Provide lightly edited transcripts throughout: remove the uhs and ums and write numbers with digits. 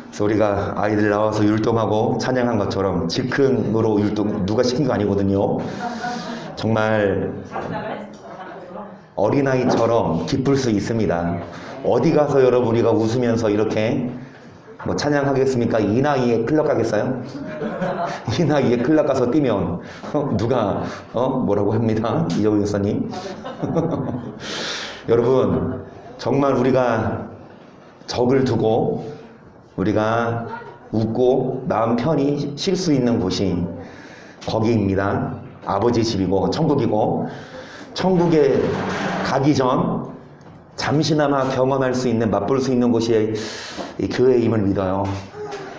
그래서 우리가 아이들 나와서 율동하고 찬양한 것처럼 즉흥으로 율동, 누가 시킨 거 아니거든요. 정말 어린아이처럼 기쁠 수 있습니다. 어디 가서 여러분 우리가 웃으면서 이렇게 뭐 찬양하겠습니까? 이 나이에 클럽 가겠어요? 이 나이에 클럽 가서 뛰면 누가 뭐라고 합니다. 이정훈 교사님. 여러분 정말 우리가 적을 두고 우리가 웃고 마음 편히 쉴 수 있는 곳이 거기입니다. 아버지 집이고 천국이고, 천국에 가기 전 잠시나마 경험할 수 있는, 맛볼 수 있는 곳이 이 교회임을 믿어요.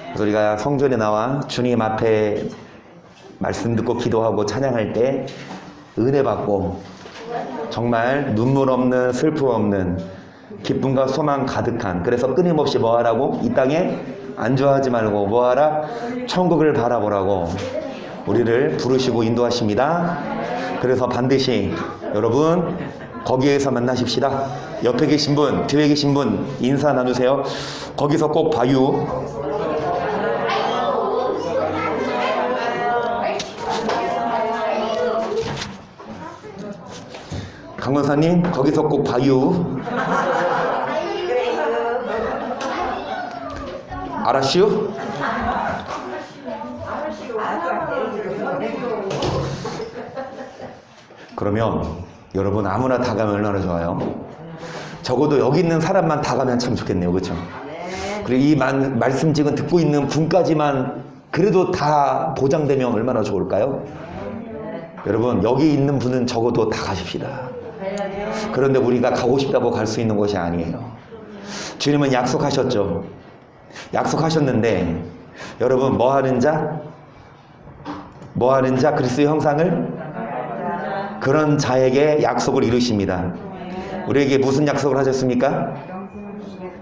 그래서 우리가 성전에 나와 주님 앞에 말씀 듣고 기도하고 찬양할 때 은혜 받고 정말 눈물 없는, 슬픔 없는, 기쁨과 소망 가득한, 그래서 끊임없이 뭐하라고? 이 땅에 안주하지 말고 뭐하라? 천국을 바라보라고 우리를 부르시고 인도하십니다. 그래서 반드시 여러분 거기에서 만나십시다. 옆에 계신 분, 뒤에 계신 분 인사 나누세요. 거기서 꼭 봐요. 강원사님 거기서 꼭 봐요. 알았슈? 그러면 여러분 아무나 다 가면 얼마나 좋아요? 적어도 여기 있는 사람만 다 가면 참 좋겠네요. 그렇죠? 그리고 이 말씀 지금 듣고 있는 분까지만 그래도 다 보장되면 얼마나 좋을까요? 여러분 여기 있는 분은 적어도 다 가십시다. 그런데 우리가 가고 싶다고 갈 수 있는 곳이 아니에요. 주님은 약속하셨죠. 약속하셨는데 여러분 뭐 하는 자? 뭐 하는 자? 그리스도의 형상을? 그런 자에게 약속을 이루십니다. 우리에게 무슨 약속을 하셨습니까?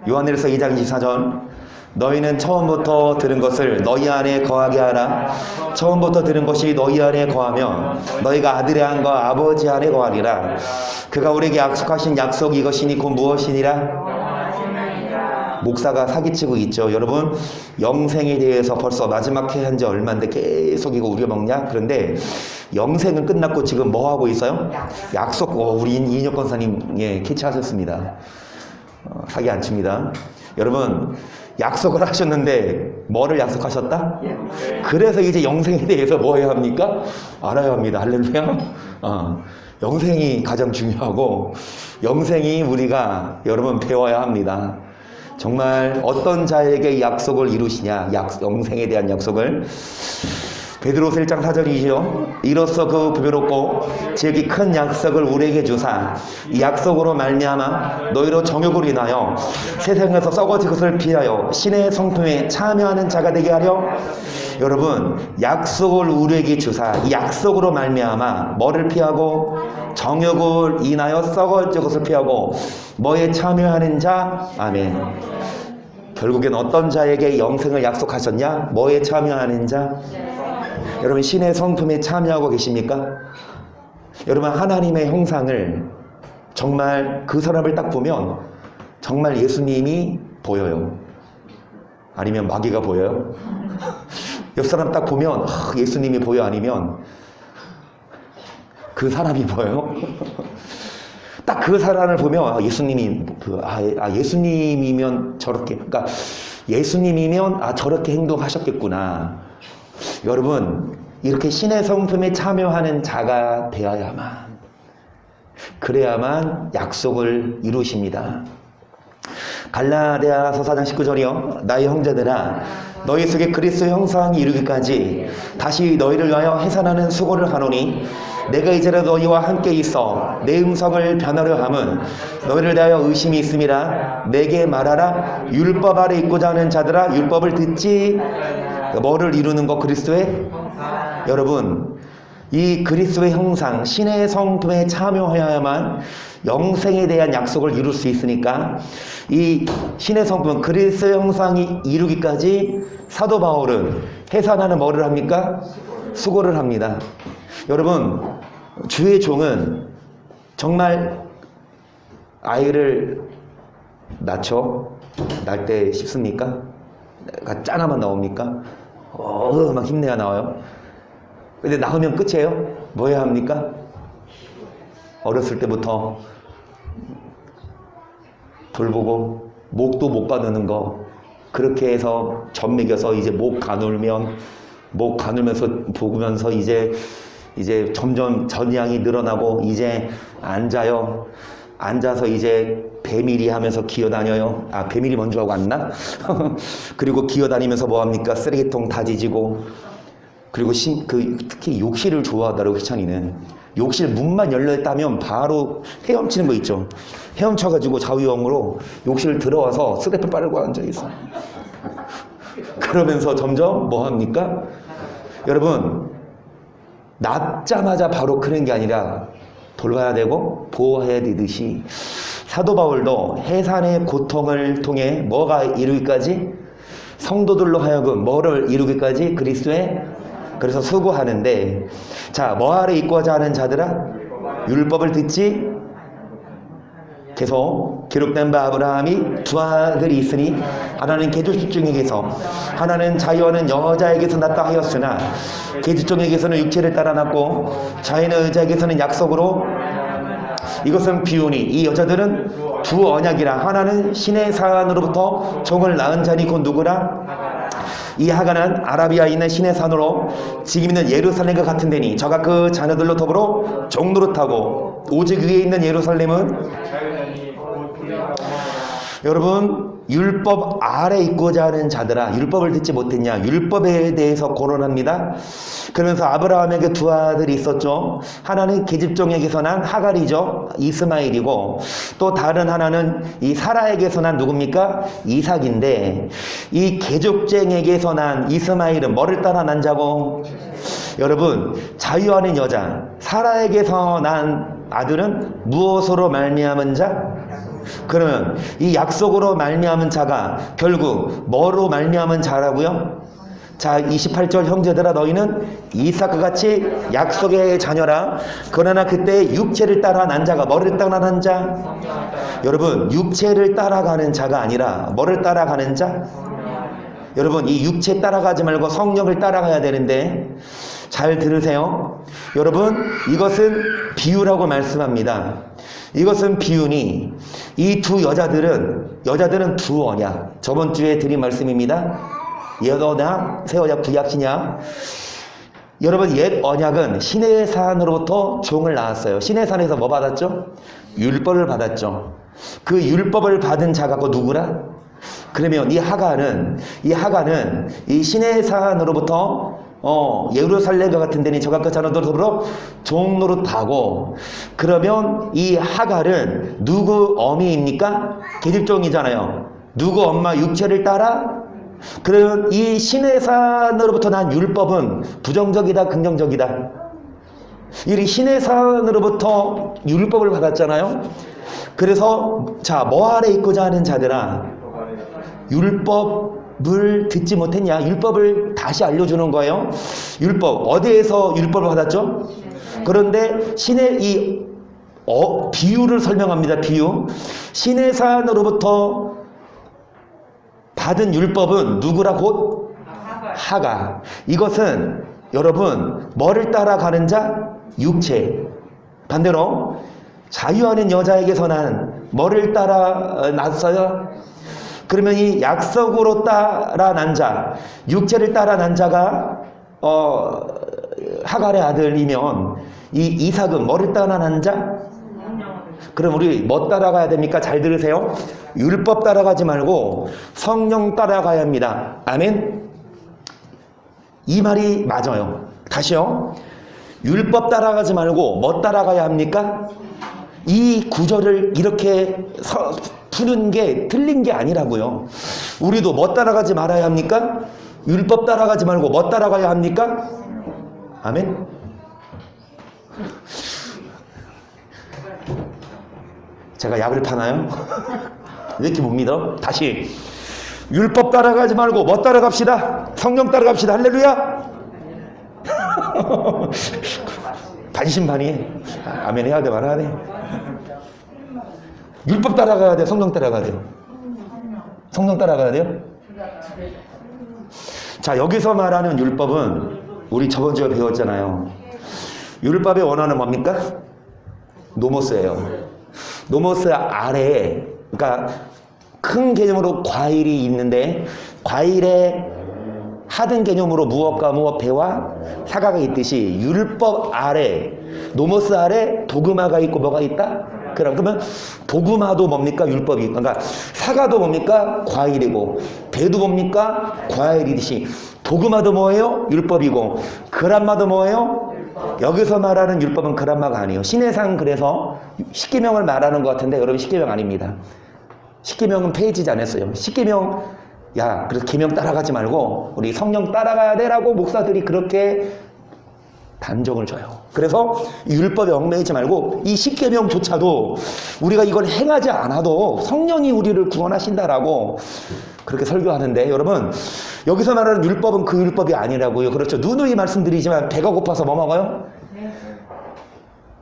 요한일서 2장 24절 너희는 처음부터 들은 것을 너희 안에 거하게 하라. 처음부터 들은 것이 너희 안에 거하면 너희가 아들의 안과 아버지 안에 거하리라. 그가 우리에게 약속하신 약속이 이것이니 곧 무엇이니라? 목사가 사기치고 있죠. 여러분 영생에 대해서 벌써 마지막 해 한 지 얼마인데 계속 이거 우려먹냐? 그런데 영생은 끝났고 지금 뭐 하고 있어요? 약속. 우리 이인혁 권사님 캐치하셨습니다. 사기 안 칩니다. 여러분 약속을 하셨는데 뭐를 약속하셨다? 그래서 이제 영생에 대해서 뭐 해야 합니까? 알아야 합니다. 할렐루야. 영생이 가장 중요하고 영생이 우리가 여러분 배워야 합니다. 정말 어떤 자에게 약속을 이루시냐? 영생에 대한 약속을. 베드로서 1장 4절이죠. 이로써 그 부요롭고 지극히 큰 약속을 우리에게 주사 이 약속으로 말미암아 너희로 정욕을 인하여 세상에서 썩어질 것을 피하여 신의 성품에 참여하는 자가 되게 하려. 여러분 약속을 우리에게 주사 이 약속으로 말미암아 뭐를 피하고? 정욕을 인하여 썩어질 것을 피하고 뭐에 참여하는 자? 아멘. 결국엔 어떤 자에게 영생을 약속하셨냐? 뭐에 참여하는 자? 여러분 신의 성품에 참여하고 계십니까? 여러분 하나님의 형상을 정말 그 사람을 딱 보면 정말 예수님이 보여요? 아니면 마귀가 보여요? 옆 사람 딱 보면 예수님이 보여? 아니면 그 사람이 보여요? 딱 그 사람을 보면 예수님이 예수님이면 저렇게, 그러니까 예수님이면 저렇게 행동하셨겠구나. 여러분 이렇게 신의 성품에 참여하는 자가 되어야만, 그래야만 약속을 이루십니다. 갈라디아서 4장 19절이요. 나의 형제들아 너희 속에 그리스도의 형상이 이루기까지 다시 너희를 위하여 해산하는 수고를 하노니 내가 이제라도 너희와 함께 있어 내 음성을 변하려 함은 너희를 대하여 의심이 있음이라. 내게 말하라. 율법 아래 있고자 하는 자들아 율법을 듣지. 뭐를 이루는 거? 그리스도의. 여러분 이 그리스도의 형상 신의 성품에 참여해야만 영생에 대한 약속을 이룰 수 있으니까 이 신의 성품 그리스도의 형상이 이루기까지 사도 바울은 해산하는 뭐를 합니까? 수고를 합니다. 여러분 주의 종은 정말 아이를 낳을 때 쉽습니까? 짠하면 나옵니까? 막 힘내야 나와요. 근데 낳으면 끝이에요? 뭐 해야 합니까? 어렸을 때부터 돌보고 목도 못 가누는 거, 그렇게 해서 젖 먹여서 이제 목 가누면서 보면서 이제 점점 전량이 늘어나고 이제 앉아요. 앉아서 이제 배밀이 하면서 기어다녀요. 배밀이 먼저 하고 앉나? 그리고 기어다니면서 뭐합니까? 쓰레기통 다 뒤지고. 그리고 특히 욕실을 좋아하더라고, 희찬이는. 욕실 문만 열렸다면 바로 헤엄치는 거 있죠. 헤엄쳐가지고 자유형으로 욕실 들어와서 쓰레기 빨고 앉아있어. 그러면서 점점 뭐합니까? 여러분, 낳자마자 바로 그런 게 아니라 돌봐야 되고 보호해야 되듯이 사도 바울도 해산의 고통을 통해 뭐가 이루기까지? 성도들로 하여금 뭐를 이루기까지? 그리스도의. 그래서 수고하는데, 자, 뭐 아래 있고자 하는 자들아? 율법을 듣지? 계속 기록된 바 아브라함이 두 아들이 있으니 하나는 계집종에게서 하나는 자유하는 여자에게서 낳다 하였으나 계집종에게서는 육체를 따라 낳고 자유하는 여자에게서는 약속으로. 이것은 비유니 이 여자들은 두 언약이라. 하나는 신의 산으로부터 종을 낳은 자니 곧 누구라? 이 하가는 아라비아에 있는 신의 산으로 지금 있는 예루살렘과 같은 데니 저가 그 자녀들로 더불어 종노릇하고 오직 위에 있는 예루살렘은. 여러분, 율법 아래 있고자 하는 자들아, 율법을 듣지 못했냐? 율법에 대해서 거론합니다. 그러면서 아브라함에게 두 아들이 있었죠. 하나는 계집종에게서 난 하갈이죠, 이스마엘이고, 또 다른 하나는 이 사라에게서 난 누굽니까? 이삭인데, 이 계집종에게서 난 이스마엘은 뭐를 따라 난 자고? 여러분, 자유하는 여자 사라에게서 난 아들은 무엇으로 말미암은 자? 그러면 이 약속으로 말미암은 자가 결국 뭐로 말미암은 자라고요? 자, 28절 형제들아 너희는 이삭과 같이 약속의 자녀라. 그러나 그때 육체를 따라 난 자가 뭐를 따라 난 자? 여러분, 육체를 따라가는 자가 아니라 뭐를 따라가는 자? 여러분, 이 육체 따라가지 말고 성령을 따라가야 되는데, 잘 들으세요. 여러분, 이것은 비유라고 말씀합니다. 이것은 비유니 이 두 여자들은 두 언약. 저번 주에 드린 말씀입니다. 옛 언약, 새 언약, 구약, 신약. 여러분, 옛 언약은 신의 산으로부터 종을 낳았어요. 신의 산에서 뭐 받았죠? 율법을 받았죠. 그 율법을 받은 자가 그 누구라? 그러면 이 하가는 이 신의 산으로부터 예루살렘과 같은 데니 저각과 자녀들 더불어 종노릇하고. 그러면 이 하갈은 누구 어미입니까? 계집종이잖아요. 누구 엄마 육체를 따라? 그러면 이 신의 산으로부터 난 율법은 부정적이다, 긍정적이다? 이 신의 산으로부터 율법을 받았잖아요. 그래서 자, 뭐 아래 있고자 하는 자들아, 율법을 듣지 못했냐? 율법을 다시 알려주는 거예요. 율법, 어디에서 율법을 받았죠? 그런데 신의 비유를 설명합니다. 비유. 신의 산으로부터 받은 율법은 누구라고? 하가. 이것은 여러분, 뭐를 따라가는 자? 육체. 반대로 자유하는 여자에게서 난 뭐를 따라 났어요? 그러면 이 약속으로 따라 난 자, 육체를 따라 난 자가 하갈의 아들이면 이 이삭은 뭐를 따라 난 자? 그럼 우리 뭐 따라가야 됩니까? 잘 들으세요. 율법 따라가지 말고 성령 따라가야 합니다. 아멘. 이 말이 맞아요. 다시요. 율법 따라가지 말고 뭐 따라가야 합니까? 이 구절을 이렇게 푸는 게 틀린 게 아니라고요. 우리도 뭐 따라가지 말아야 합니까? 율법 따라가지 말고 뭐 따라가야 합니까? 아멘. 제가 약을 파나요? 왜 이렇게 못 믿어? 다시. 율법 따라가지 말고 뭐 따라갑시다? 성령 따라갑시다. 할렐루야. 반신반의. 아멘 해야 돼, 말아야 돼. 율법 따라가야 돼, 성령 따라가야 돼요? 성령 따라가야 돼요? 자, 여기서 말하는 율법은 우리 저번 주에 배웠잖아요. 율법의 원어는 뭡니까? 노모스예요. 노모스 아래에, 그러니까 큰 개념으로 과일이 있는데 과일의 하등 개념으로 무엇과 무엇, 배와 사과가 있듯이 율법 아래, 노모스 아래 도그마가 있고 뭐가 있다? 그러면 도그마도 뭡니까? 율법이. 그러니까 사과도 뭡니까? 과일이고, 배도 뭡니까? 과일이듯이 도그마도 뭐예요? 율법이고, 그람마도 뭐예요? 여기서 말하는 율법은 그람마가 아니에요. 신해상 그래서 십계명을 말하는 것 같은데 여러분 십계명 아닙니다. 십계명은 폐지지 않았어요. 십계명, 야, 그래서 계명 따라가지 말고 우리 성령 따라가야 돼라고 목사들이 그렇게 단정을 줘요. 그래서 율법에 얽매이지 말고 이 십계명조차도 우리가 이걸 행하지 않아도 성령이 우리를 구원하신다라고 그렇게 설교하는데, 여러분 여기서 말하는 율법은 그 율법이 아니라고요. 그렇죠. 누누이 말씀드리지만 배가 고파서 뭐 먹어요?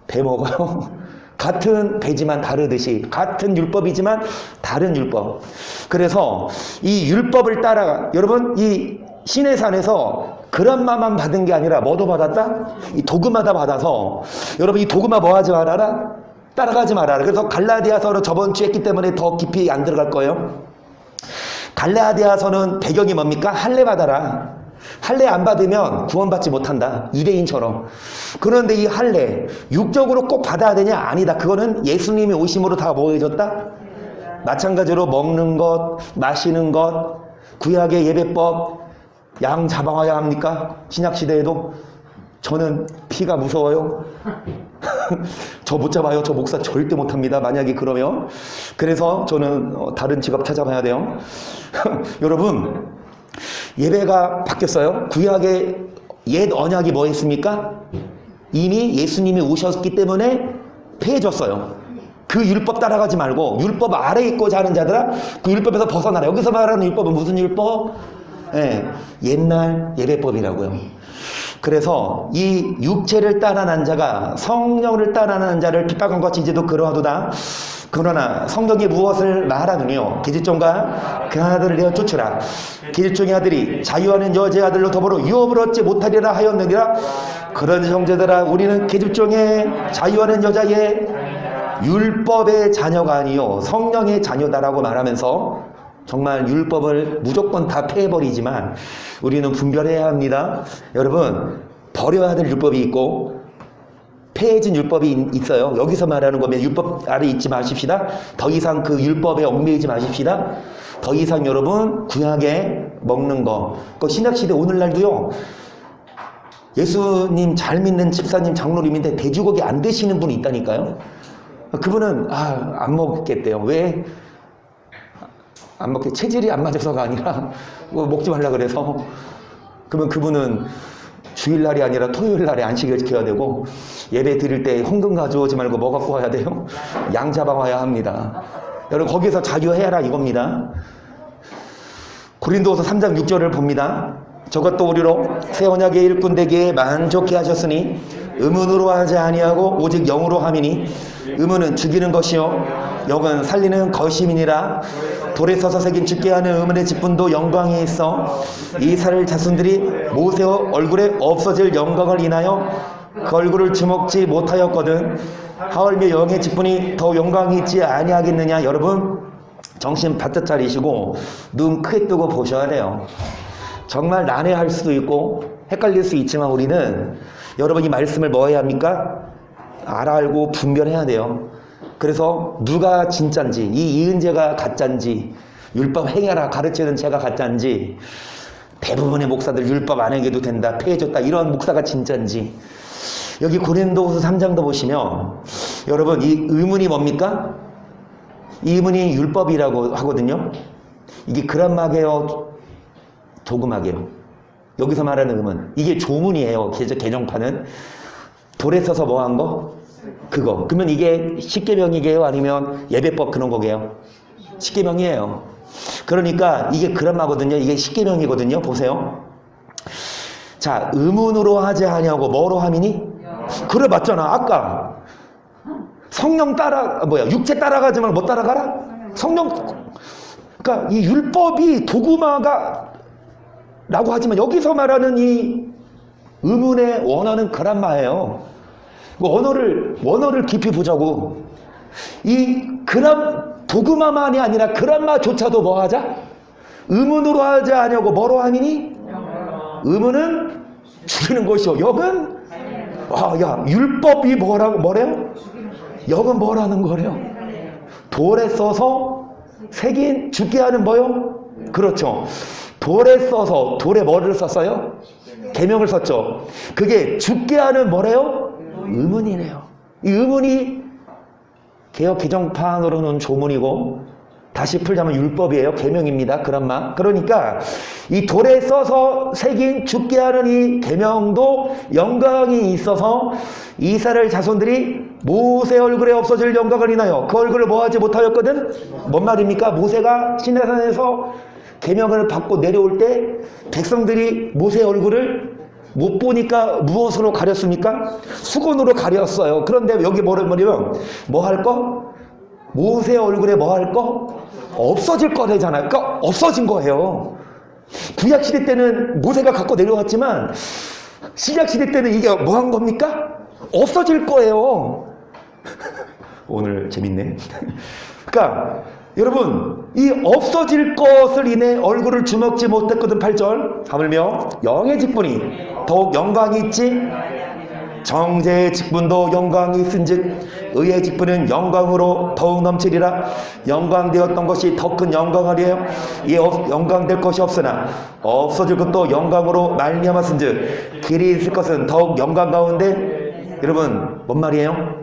배 먹어요. 같은 배지만 다르듯이, 같은 율법이지만 다른 율법. 그래서 이 율법을 따라가, 여러분 이 시내산에서 그람마만 받은 게 아니라 뭐도 받았다? 이 도그마다 받아서, 여러분 이 도그마 뭐 하지 말아라? 따라가지 말아라. 그래서 갈라디아서는 저번 주에 했기 때문에 더 깊이 안 들어갈 거예요. 갈라디아서는 배경이 뭡니까? 할례 받아라. 할례 안 받으면 구원받지 못한다. 유대인처럼. 그런데 이 할례 육적으로 꼭 받아야 되냐? 아니다. 그거는 예수님이 오심으로 다 뭐 해줬다? 마찬가지로 먹는 것, 마시는 것, 구약의 예배법, 양 잡아와야 합니까? 신약시대에도. 저는 피가 무서워요. 저 못 잡아요. 저 목사 절대 못합니다. 만약에 그러면. 그래서 저는 다른 직업 찾아봐야 돼요. 여러분 예배가 바뀌었어요. 구약의 옛 언약이 뭐 했습니까? 이미 예수님이 오셨기 때문에 폐해졌어요. 그 율법 따라가지 말고 율법 아래에 있고자 하는 자들아 그 율법에서 벗어나라. 여기서 말하는 율법은 무슨 율법? 옛날 예배법이라고요. 그래서 이 육체를 따라난 자가 성령을 따라난 자를 핍박한 것 같이 이제도 그러하도다. 그러나 성경이 무엇을 말하느뇨? 계집종과 그 아들을 내어 쫓으라. 계집종의 아들이 자유하는 여자의 아들로 더불어 유업을 얻지 못하리라 하였느니라. 그런 형제들아, 우리는 계집종의 자유하는 여자의 율법의 자녀가 아니요 성령의 자녀다라고 말하면서 정말 율법을 무조건 다 폐해버리지만 우리는 분별해야 합니다. 여러분 버려야 될 율법이 있고 폐해진 율법이 있어요. 여기서 말하는 거면 율법 아래 있지 마십시다. 더 이상 그 율법에 얽매이지 마십시다. 더 이상 여러분 구약에 먹는 거, 그 신약시대 오늘날도요 예수님 잘 믿는 집사님 장로님인데 돼지고기 안 드시는 분이 있다니까요. 그분은 안 먹겠대요. 왜? 안 먹게, 체질이 안 맞아서가 아니라 먹지 말라 그래서. 그러면 그분은 주일날이 아니라 토요일날에 안식을 지켜야 되고, 예배 드릴 때 헌금 가져오지 말고 뭐 갖고 와야 돼요? 양 잡아와야 합니다. 여러분 거기서 자유해라 이겁니다. 고린도서 3장 6절을 봅니다. 저것도 우리로 새 언약의 일꾼 되기에 만족해 하셨으니 의문으로 하지 아니하고 오직 영으로 함이니, 의문은 죽이는 것이요 영은 살리는 것임이니라. 돌에 서서 새긴 죽게 하는 의문의 직분도 영광이 있어 이스라엘 자손들이 모세 얼굴에 없어질 영광을 인하여 그 얼굴을 주목지 못하였거든. 하얼며 영의 직분이 더 영광이 있지 아니하겠느냐. 여러분 정신 바짝 차리시고 눈 크게 뜨고 보셔야 돼요. 정말 난해할 수도 있고 헷갈릴 수 있지만 우리는 여러분 이 말씀을 뭐 해야 합니까? 알고 분별해야 돼요. 그래서 누가 진짠지, 이 이은재가 가짠지, 율법 행해라 가르치는 제가 가짠지, 대부분의 목사들 율법 안 행해도 된다, 폐해졌다 이런 목사가 진짠지. 여기 고린도후서 3장도 보시면 여러분 이 의문이 뭡니까? 이 의문이 율법이라고 하거든요. 이게 그람마게요 도금하게요. 여기서 말하는 의문, 이게 조문이에요. 개정판은 돌에 써서 뭐 한 거? 그거. 그러면 이게 십계명이게요? 아니면 예배법 그런 거게요? 십계명이에요. 그러니까 이게 그람마거든요. 이게 십계명이거든요. 보세요. 자, 의문으로 하지 아니하고 뭐로 함이니? 그래 맞잖아. 아까 성령 육체 따라가지 말고 뭐 따라가라? 성령. 그러니까 이 율법이 도구마가 라고 하지만 여기서 말하는 이 의문의 원어는 그란마예요. 원어를 깊이 보자고. 이 도구마만이 아니라 그란마조차도 뭐 하자? 의문으로 하지 아니하고 뭐로 함이니? 의문은 죽이는 것이요. 역은? 율법이 뭐래요? 역은 뭐라는 거래요? 돌에 써서 새긴 죽게 하는 뭐요? 그렇죠. 돌에 뭐를 썼어요? 계명을 썼죠. 그게 죽게 하는 뭐래요? 의문이네요. 이 의문이 개역 개정판으로는 조문이고 다시 풀자면 율법이에요. 계명입니다. 그란마. 그러니까 이 돌에 써서 새긴 죽게 하는 이 계명도 영광이 있어서 이스라엘 자손들이 모세 얼굴에 없어질 영광을 인하여 그 얼굴을 뭐하지 못하였거든. 뭔 말입니까? 모세가 시내산에서 계명을 받고 내려올 때 백성들이 모세 얼굴을 못 보니까 무엇으로 가렸습니까? 수건으로 가렸어요. 그런데 여기 뭐냐면 뭐 할 거? 모세 얼굴에 뭐 할 거? 없어질 거래잖아요. 그러니까 없어진 거예요. 구약시대 때는 모세가 갖고 내려왔지만 신약시대 때는 이게 뭐 한 겁니까? 없어질 거예요. 오늘 재밌네. 그러니까 여러분 이 없어질 것을 인해 얼굴을 주먹지 못했거든. 8절 하물며 영의 직분이 더욱 영광이 있지 정제의 직분도 영광이 있은즉 의의 직분은 영광으로 더욱 넘치리라. 영광되었던 것이 더 큰 영광이에요. 이에 영광될 것이 없으나 없어질 것도 영광으로 말미암았은즉 길이 있을 것은 더욱 영광 가운데. 여러분 뭔 말이에요?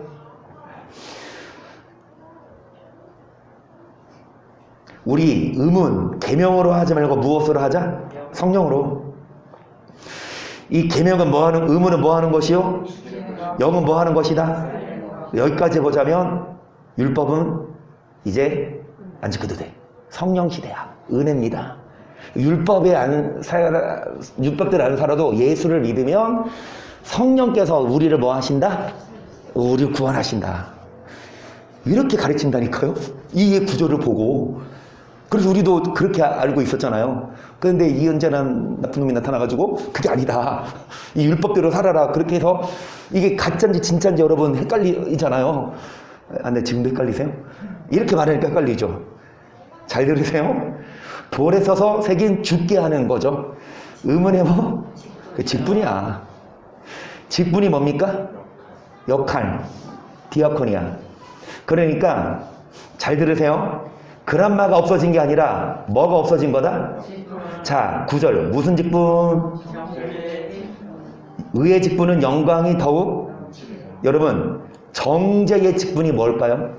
우리 의문 계명으로 하지 말고 무엇으로 하자? 성령으로. 이 계명은 뭐하는, 의문은 뭐하는 것이요? 영은 뭐하는 것이다? 여기까지 보자면 율법은 이제 안 지켜도 돼. 성령 시대야. 은혜입니다. 율법대로 안 살아도 예수를 믿으면 성령께서 우리를 뭐 하신다? 우리를 구원하신다. 이렇게 가르친다니까요. 이 구조를 보고. 그래서 우리도 그렇게 알고 있었잖아요. 그런데 이은재라는 나쁜 놈이 나타나가지고 그게 아니다. 이 율법대로 살아라. 그렇게 해서 이게 가짜인지 진짜인지 여러분 헷갈리잖아요. 네, 지금도 헷갈리세요? 이렇게 말하니까 헷갈리죠. 잘 들으세요. 돌에 써서 새긴 죽게 하는 거죠. 의문의 뭐? 그 직분이야. 직분이 뭡니까? 역할. 디아코니아. 그러니까 잘 들으세요. 그란마가 없어진 게 아니라 뭐가 없어진 거다? 자, 9절 무슨 직분? 의의 직분은 영광이 더욱. 여러분 정죄의 직분이 뭘까요?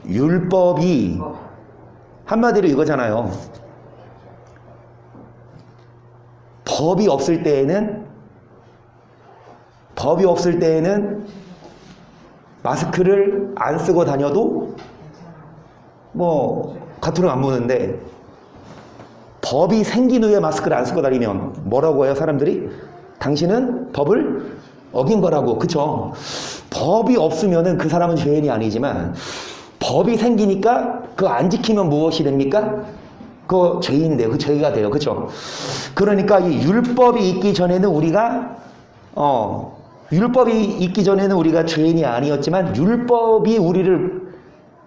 율법이 한마디로 이거잖아요. 법이 없을 때에는 마스크를 안 쓰고 다녀도 뭐 가투는 안 무는데 법이 생긴 후에 마스크를 안 쓰고 다니면 뭐라고 해요 사람들이? 당신은 법을 어긴 거라고. 그쵸? 법이 없으면은 그 사람은 죄인이 아니지만 법이 생기니까 그거 안 지키면 무엇이 됩니까? 그거 죄인이 돼요. 그 죄가 돼요. 그쵸? 그러니까 이 율법이 있기 전에는 우리가 죄인이 아니었지만 율법이 우리를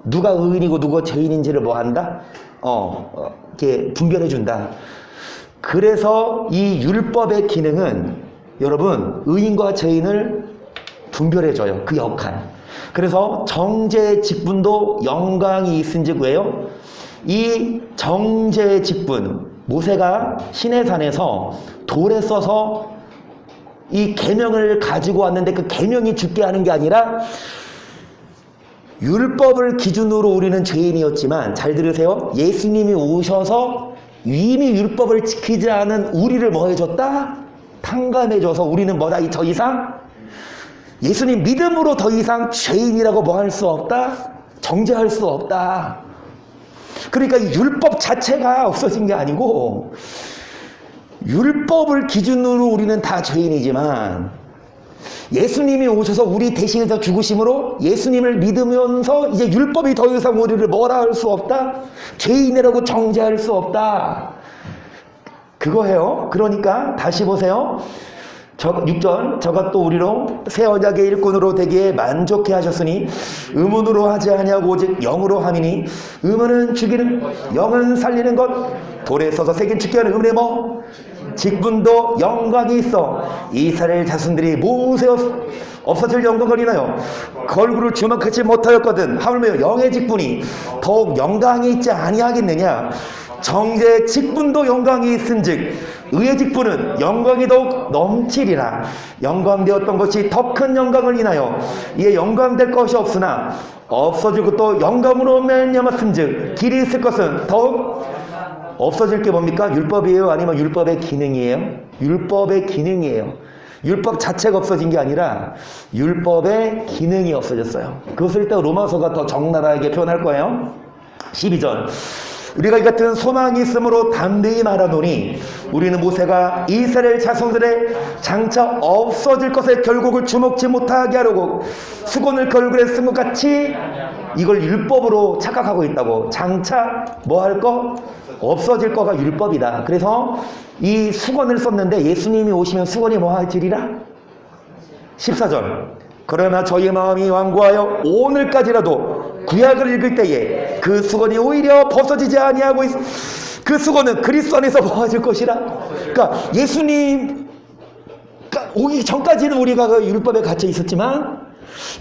누가 의인이고 누가 죄인인지를 뭐 한다? 이렇게 분별해 준다. 그래서 이 율법의 기능은 여러분 의인과 죄인을 분별해 줘요. 그 역할. 그래서 정죄의 직분도 영광이 있은즉 왜요? 이 정죄의 직분, 모세가 시내산에서 돌에 써서 이 계명을 가지고 왔는데 그 계명이 죽게 하는 게 아니라 율법을 기준으로 우리는 죄인이었지만 잘 들으세요. 예수님이 오셔서 이미 율법을 지키지 않은 우리를 뭐 해줬다? 탕감해줘서 우리는 뭐다? 더 이상 예수님 믿음으로 더 이상 죄인이라고 뭐 할 수 없다? 정죄할 수 없다. 그러니까 이 율법 자체가 없어진 게 아니고 율법을 기준으로 우리는 다 죄인이지만 예수님이 오셔서 우리 대신해서 죽으심으로 예수님을 믿으면서 이제 율법이 더 이상 우리를 뭐라 할 수 없다? 죄인이라고 정죄할 수 없다. 그거예요. 그러니까 다시 보세요. 6절 저가 또 우리로 새 언약의 일꾼으로 되기에 만족해 하셨으니 의문으로 하지 아니하고 오직 영으로 함이니 의문은 죽이는 영은 살리는 것 돌에 써서 새긴 축기하는 의문의 뭐 직분도 영광이 있어 이스라엘 자손들이 모세 없어질 영광을 인하여 걸그를 주목하지 못하였거든 하물며 영의 직분이 더욱 영광이 있지 아니하겠느냐 정죄의 직분도 영광이 있은즉 의의 직분은 영광이 더욱 넘치리라 영광되었던 것이 더 큰 영광을 인하여 이에 영광될 것이 없으나 없어질 것도 영광으로 말미암았은즉 길이 있을 것은 더욱 없어질 게 뭡니까? 율법이에요? 아니면 율법의 기능이에요? 율법의 기능이에요. 율법 자체가 없어진 게 아니라 율법의 기능이 없어졌어요. 그것을 이따 로마서가 더 적나라하게 표현할 거예요. 12절 우리가 이 같은 소망이 있으므로 담대히 말하노니 우리는 모세가 이스라엘 자손들의 장차 없어질 것에 결국을 주목지 못하게 하려고 수건을 걸그레 쓴 것 같이 이걸 율법으로 착각하고 있다고. 장차 뭐 할 거? 없어질 거가 율법이다. 그래서 이 수건을 썼는데 예수님이 오시면 수건이 뭐 하지리라? 14절 그러나 저희 마음이 완고하여 오늘까지라도 구약을 읽을 때에 그 수건이 오히려 벗어지지 아니하고 그 수건은 그리스도 안에서 모아질 것이라. 그러니까 예수님 오기 전까지는 우리가 그 율법에 갇혀 있었지만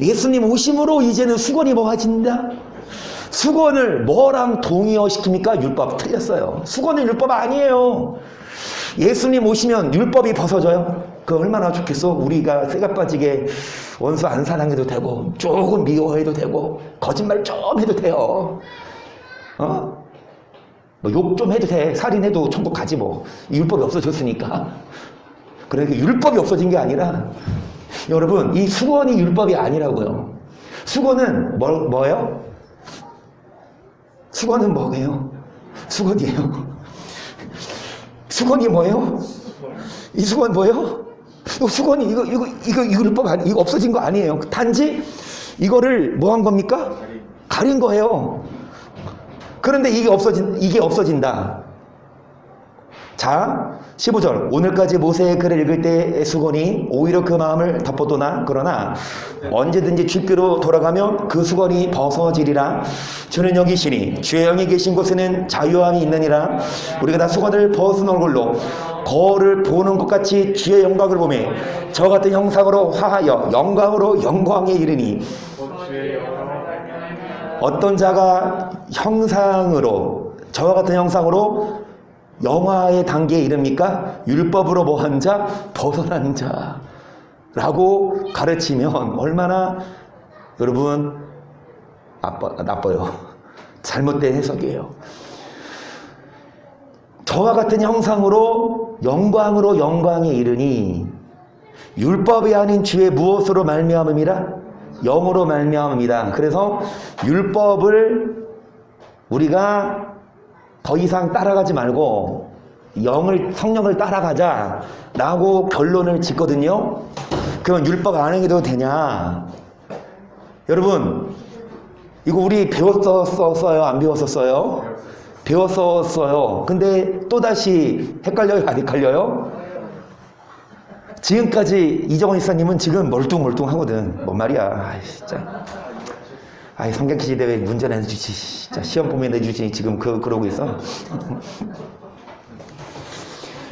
예수님 오심으로 이제는 수건이 모아진다. 수건을 뭐랑 동의어시킵니까? 율법. 틀렸어요. 수건은 율법 아니에요. 예수님 오시면 율법이 벗어져요? 그 얼마나 좋겠어? 우리가 쇠가 빠지게 원수 안 사랑해도 되고 조금 미워해도 되고 거짓말 좀 해도 돼요. 뭐 욕 좀 해도 돼. 살인해도 천국 가지 뭐. 율법이 없어졌으니까. 그러니까 율법이 없어진 게 아니라 여러분 이 수건이 율법이 아니라고요. 수건은 뭐예요? 수건은 뭐예요? 수건이에요. 수건이 뭐예요? 이 수건 뭐예요? 수건이 이거 율법 아니, 이거 없어진 거 아니에요. 단지 이거를 뭐 한 겁니까? 가린 거예요. 그런데 이게 없어진다. 자, 15절 오늘까지 모세의 글을 읽을 때의 수건이 오히려 그 마음을 덮어도나 그러나 언제든지 주께로 돌아가면 그 수건이 벗어지리라. 주는 여기시니 주의 영이 계신 곳에는 자유함이 있느니라. 우리가 다 수건을 벗은 얼굴로 거울을 보는 것 같이 주의 영광을 보며 저 같은 형상으로 화하여 영광으로 영광에 이르니. 어떤 자가 형상으로 저와 같은 형상으로 영화의 단계에 이릅니까? 율법으로 뭐한 자? 벗어난 자라고 가르치면 얼마나 여러분 나빠요. 잘못된 해석이에요. 저와 같은 형상으로 영광에 이르니 율법이 아닌 주의 무엇으로 말미암음이라? 영으로 말미암음이다. 그래서 율법을 우리가 더 이상 따라가지 말고 성령을 따라가자라고 결론을 짓거든요. 그럼 율법 안 행해도 되냐? 여러분 이거 우리 배웠었어요? 안 배웠었어요? 배웠었어요. 근데 또다시 헷갈려요? 안 헷갈려요? 지금까지 이정원 이사님은 지금 멀뚱멀뚱하거든. 뭔 말이야. 진짜. 성경 퀴즈 대회 문제 내주지. 진짜 시험 보면 내주지. 지금 그러고 있어.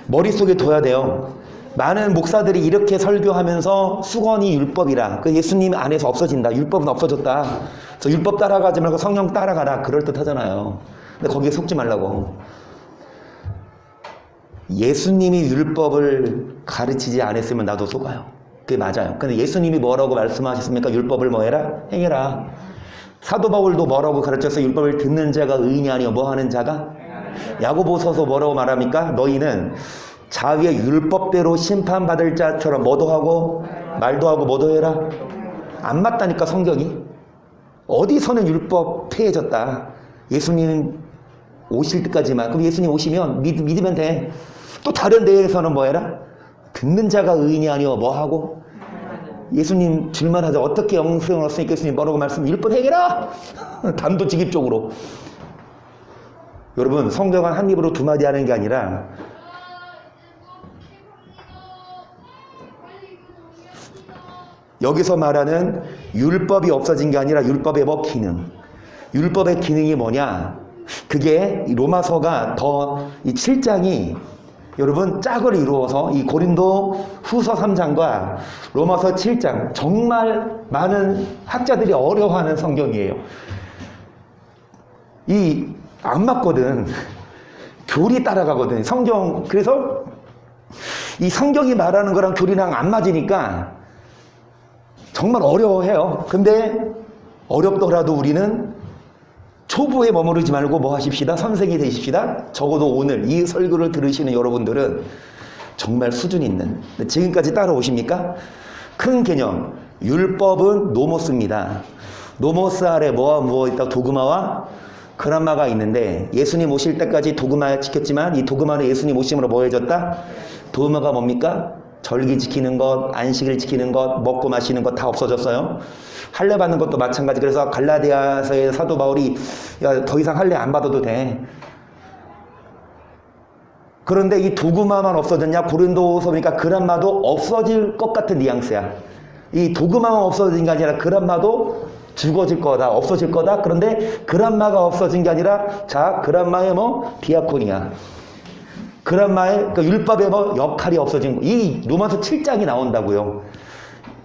머릿속에 둬야 돼요. 많은 목사들이 이렇게 설교하면서 수건이 율법이라. 그 예수님 안에서 없어진다. 율법은 없어졌다. 그래서 율법 따라가지 말고 성령 따라가라. 그럴듯 하잖아요. 근데 거기에 속지 말라고. 예수님이 율법을 가르치지 않았으면 나도 속아요. 그게 맞아요. 근데 예수님이 뭐라고 말씀하셨습니까? 율법을 뭐 해라? 행해라. 사도 바울도 뭐라고 가르쳐서 율법을 듣는 자가 의인이 아니요 뭐 하는 자가? 야고보서서 뭐라고 말합니까? 너희는 자위의 율법대로 심판받을 자처럼 뭐도 하고 말도 하고 뭐도 해라? 안 맞다니까 성경이. 어디서는 율법 폐해졌다. 예수님 오실 때까지만. 그럼 예수님 오시면 믿으면 돼. 또 다른 데에서는 뭐 해라? 듣는 자가 의인이 아니요 뭐 하고? 예수님 줄만하자. 어떻게 영생을 얻으니까 예수님 뭐라고 말씀? 율법 해결하! 단도직입적으로. 여러분, 성경은 한 입으로 두 마디 하는 게 아니라 여기서 말하는 율법이 없어진 게 아니라 율법의 뭐 기능. 율법의 기능이 뭐냐? 그게 로마서가 더 이 7장이 여러분 짝을 이루어서 이 고린도 후서 3장과 로마서 7장 정말 많은 학자들이 어려워하는 성경이에요. 이 안 맞거든. 교리 따라가거든. 성경. 그래서 이 성경이 말하는 거랑 교리랑 안 맞으니까 정말 어려워해요. 근데 어렵더라도 우리는 초보에 머무르지 말고 뭐 하십시다? 선생이 되십시다. 적어도 오늘 이 설교를 들으시는 여러분들은 정말 수준 있는, 지금까지 따라오십니까? 큰 개념, 율법은 노모스입니다. 노모스 아래 뭐와 무엇 있다? 도그마와 그람마가 있는데 예수님 오실 때까지 도그마 지켰지만 이 도그마는 예수님 오심으로 뭐 해졌다? 도그마가 뭡니까? 절기 지키는 것, 안식일 지키는 것, 먹고 마시는 것 다 없어졌어요. 할례 받는 것도 마찬가지. 그래서 갈라디아서의 사도 바울이 야, 더 이상 할례 안 받아도 돼. 그런데 이 도그마만 없어졌냐? 고린도서 보니까 그람마도 없어질 것 같은 뉘앙스야. 이 도그마만 없어진 게 아니라 그람마도 죽어질 거다, 없어질 거다. 그런데 그람마가 없어진 게 아니라 자, 그람마의 뭐 디아코니아. 그람마의 그 율법의 뭐 역할이 없어진 거. 이 로마서 7장이 나온다고요.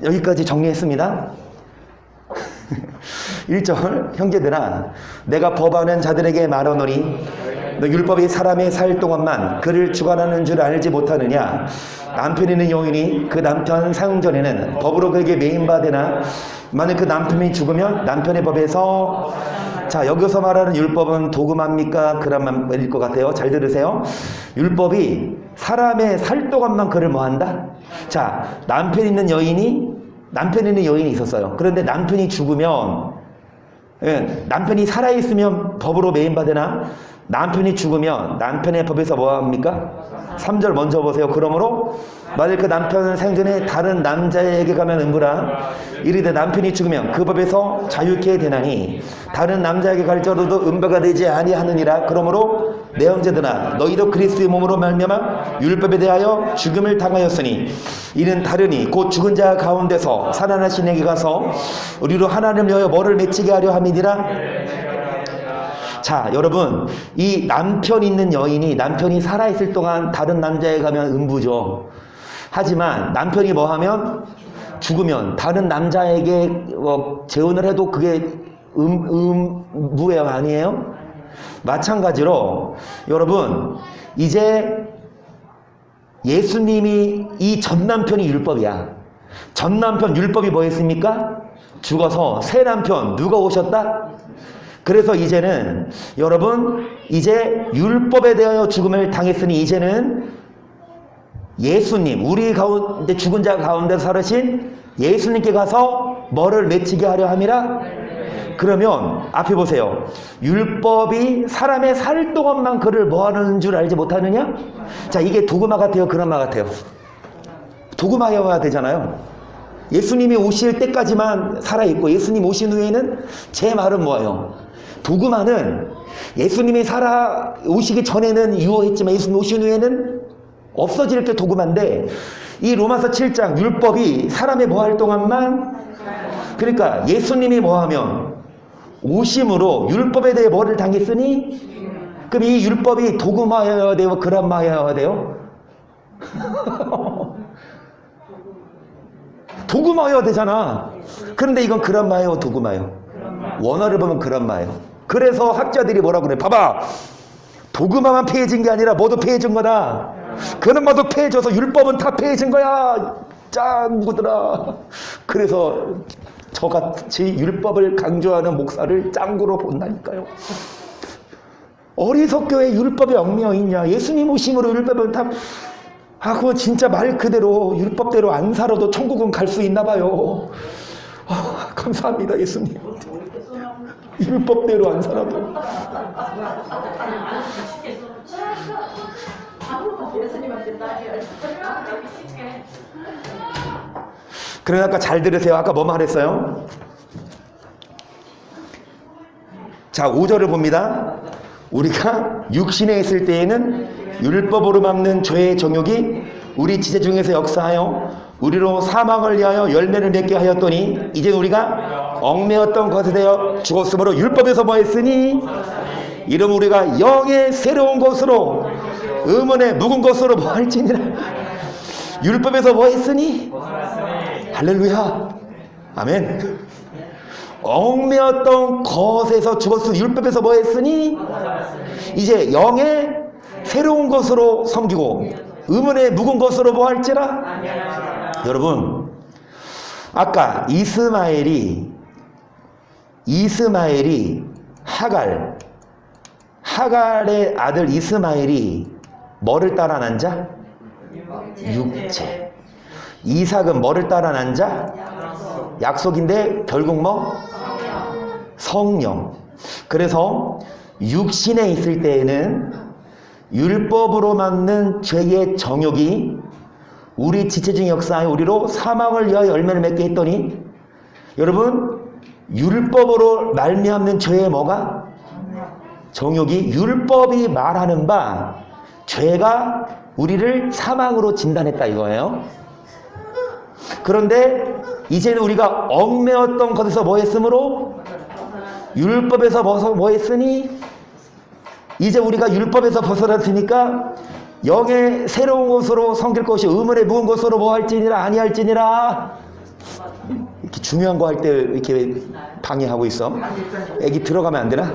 여기까지 정리했습니다. 1절 형제들아 내가 법하는 자들에게 말하노니 너 율법이 사람의 살 동안만 그를 주관하는 줄 알지 못하느냐. 남편이 있는 여인이 그 남편 사용 전에는 법으로 그에게 매인받으나 만약 그 남편이 죽으면 남편의 법에서 자 여기서 말하는 율법은 도그마입니까? 그람마일 것 같아요. 잘 들으세요. 율법이 사람의 살 동안만 그를 뭐한다? 자 남편 있는 여인이 있었어요. 그런데 남편이 죽으면 남편이 살아있으면 법으로 매인받으나 남편이 죽으면 남편의 법에서 뭐합니까? 3절 먼저 보세요. 그러므로 만일 그 남편은 생전에 다른 남자에게 가면 음부라 이르되 남편이 죽으면 그 법에서 자유케 되나니 다른 남자에게 갈지라도 음부가 되지 아니하느니라. 그러므로 내 형제들아 너희도 그리스도의 몸으로 말미암아 율법에 대하여 죽음을 당하였으니 이는 다르니 곧 죽은 자 가운데서 살아나신 에게 가서 우리로 하나님을 위하여 뭐를 맺히게 하려 함이니라. 자 여러분 이 남편 있는 여인이 남편이 살아있을 동안 다른 남자에 가면 음부죠. 하지만 남편이 뭐하면 죽으면 다른 남자에게 재혼을 해도 그게 음부예요 아니에요? 마찬가지로 여러분 이제 예수님이 이 전남편이 율법이야. 전남편 율법이 뭐였습니까? 죽어서 새 남편 누가 오셨다? 그래서 이제는 여러분 이제 율법에 대하여 죽음을 당했으니 이제는 예수님 우리 가운데 죽은 자 가운데 살으신 예수님께 가서 뭐를 맺히게 하려 함이라. 그러면 앞에 보세요. 율법이 사람의 살 동안만 그를 뭐하는 줄 알지 못하느냐? 자 이게 도그마 같아요? 그람마 같아요? 도그마여야 되잖아요. 예수님이 오실 때까지만 살아있고 예수님 오신 후에는 제 말은 뭐예요? 도그마는 예수님이 오시기 전에는 유효했지만 예수님 오신 후에는 없어질 게 도그마인데 이 로마서 7장 율법이 사람의 뭐할 동안만 그러니까 예수님이 뭐하면 오심으로 율법에 대해 뭐를 당했으니 그럼 이 율법이 도그마여야 돼요? 그람마여야 돼요? 도그마여야 되잖아. 그런데 이건 그람마예요? 도그마예요? 원어를 보면 그람마예요. 그래서 학자들이 뭐라고 그래? 봐봐. 도그마만 폐해진 게 아니라 뭐도 폐해진 거다. 그람마도 폐해져서 율법은 다 폐해진 거야. 짠 누구더라. 그래서 저같이 율법을 강조하는 목사를 짱구로 본다니까요. 어리석교에 율법이 얽매여 있냐. 예수님 오심으로 율법은 다 그거 진짜 말 그대로 율법대로 안 살아도 천국은 갈 수 있나 봐요. 감사합니다 예수님. 율법대로 안 살아도 그러니까 잘 들으세요. 아까 뭐 말했어요? 자, 5절을 봅니다. 우리가 육신에 있을 때에는 율법으로 막는 죄의 정욕이 우리 지체 중에서 역사하여 우리로 사망을 위하여 열매를 맺게 하였더니 이제 우리가 얽매였던 것에 대하여 죽었으므로 율법에서 뭐 했으니 이름 우리가 영의 새로운 것으로 의문의 묵은 것으로 뭐 할지니라. 율법에서 뭐 했으니 할렐루야 아멘. 얽매였던 것에서 죽었으니 율법에서 뭐 했으니 이제 영의 새로운 것으로 섬기고 의문의 묵은 것으로 뭐 할지라. 여러분 아까 이스마엘이 하갈의 아들 이스마엘이 뭐를 따라 난 자? 육체. 이삭은 뭐를 따라 난 자? 약속인데 결국 뭐? 성령. 그래서 육신에 있을 때에는 율법으로 막는 죄의 정욕이 우리 지체중 역사에 우리로 사망을 위하여 열매를 맺게 했더니 여러분 율법으로 말미암는 죄의 뭐가? 정욕이 율법이 말하는 바 죄가 우리를 사망으로 진단했다 이거예요. 그런데 이제는 우리가 얽매였던 것에서 뭐 했으므로 율법에서 뭐 했으니 이제 우리가 율법에서 벗어났으니까 영의 새로운 것으로 섬길 것이 의문의 묵은 것으로 뭐 할지니라 아니할지니라. 이렇게 중요한 거 할 때 이렇게 방해하고 있어. 애기 들어가면 안 되나?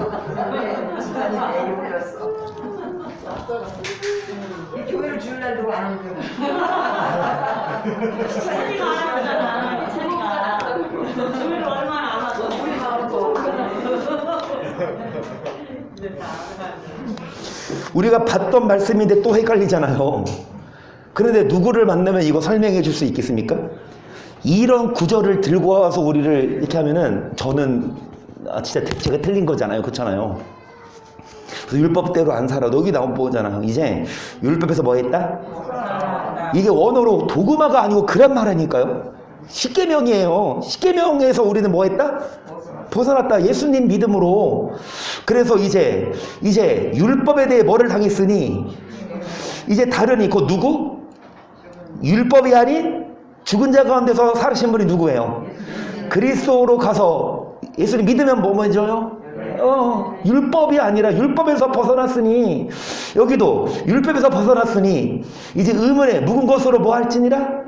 교회를 주는 날도 안 하는 거야. 체리가 안 하잖아. 체리가 교회를 얼마나 안 하고 우리가 하고. 우리가 봤던 말씀인데 또 헷갈리잖아요. 그런데 누구를 만나면 이거 설명해 줄 수 있겠습니까? 이런 구절을 들고 와서 우리를 이렇게 하면은 저는 진짜 제가 틀린 거잖아요. 그렇잖아요. 율법대로 안 살아. 여기 나온 보잖아요. 이제 율법에서 뭐 했다? 이게 원어로 도그마가 아니고 그란마라니까요. 십계명이에요. 십계명에서 우리는 뭐 했다? 벗어났다. 예수님 믿음으로. 그래서 이제 율법에 대해 뭐를 당했으니 이제 다르니 그 누구? 율법이 아닌 죽은 자 가운데서 살으신 분이 누구예요? 그리스도로 가서 예수님 믿으면 뭐 해줘요? 율법이 아니라 율법에서 벗어났으니 여기도 율법에서 벗어났으니 이제 의문에 묵은 것으로 뭐 할지니라.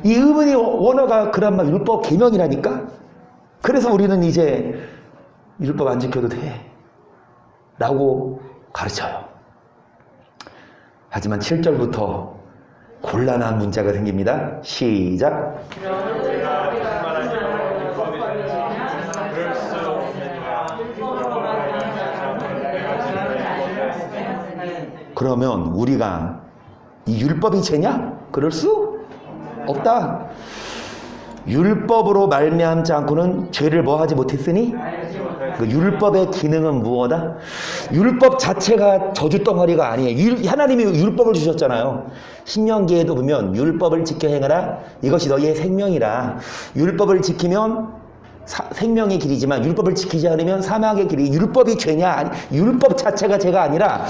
이 의문이 원어가 그란마 율법 계명이라니까. 그래서 우리는 이제 율법 안 지켜도 돼 라고 가르쳐요. 하지만 7절부터 곤란한 문자가 생깁니다. 시작. 그러면 우리가 이 율법이 죄냐? 그럴 수 없다. 율법으로 말미암지 않고는 죄를 뭐 하지 못했으니 그 율법의 기능은 무엇이다? 율법 자체가 저주 덩어리가 아니에요. 하나님이 율법을 주셨잖아요. 신명기에도 보면 율법을 지켜 행하라 이것이 너희의 생명이라. 율법을 지키면 생명의 길이지만 율법을 지키지 않으면 사망의 길이. 율법이 죄냐? 아니, 율법 자체가 죄가 아니라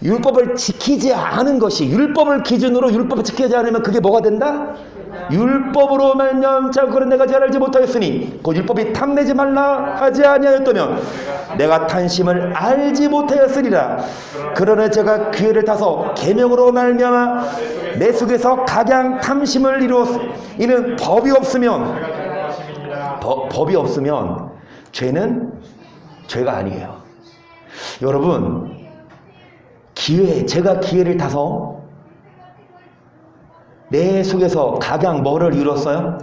율법을 지키지 않은 것이, 율법을 기준으로 율법을 지키지 않으면 그게 뭐가 된다? 율법으로 말미암자 그런 내가 잘 알지 못하였으니 그 율법이 탐내지 말라 하지 아니하였다면 내가 탄심을 알지 못하였으리라. 그러나 제가 기회를 타서 계명으로 말미암아 내 속에서 각양 탐심을 이루었으. 이는 법이 없으면 죄는 죄가 아니에요. 여러분 제가 기회를 타서 내 속에서 각양 뭐를 이뤘어요?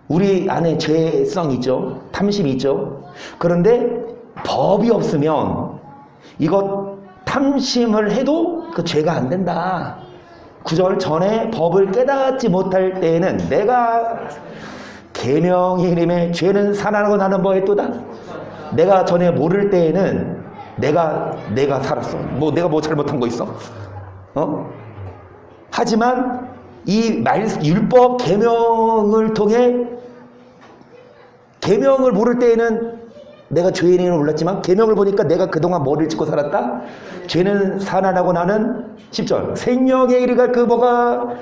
우리 안에 죄성 있죠. 탐심이 있죠. 그런데 법이 없으면 이것 탐심을 해도 그 죄가 안 된다. 9절 전에 법을 깨닫지 못할 때에는 내가 계명의 이름에 죄는 살아나고 나는 뭐 했도다? 내가 전에 모를 때에는 내가 살았어. 내가 뭐 잘못한 거 있어? 하지만 이 율법 계명을 통해 계명을 모를 때에는 내가 죄인임을 몰랐지만 계명을 보니까 내가 그동안 뭐를 짓고 살았다? 죄는 산하라고 나는 10절 생명에 이르갈 그 뭐가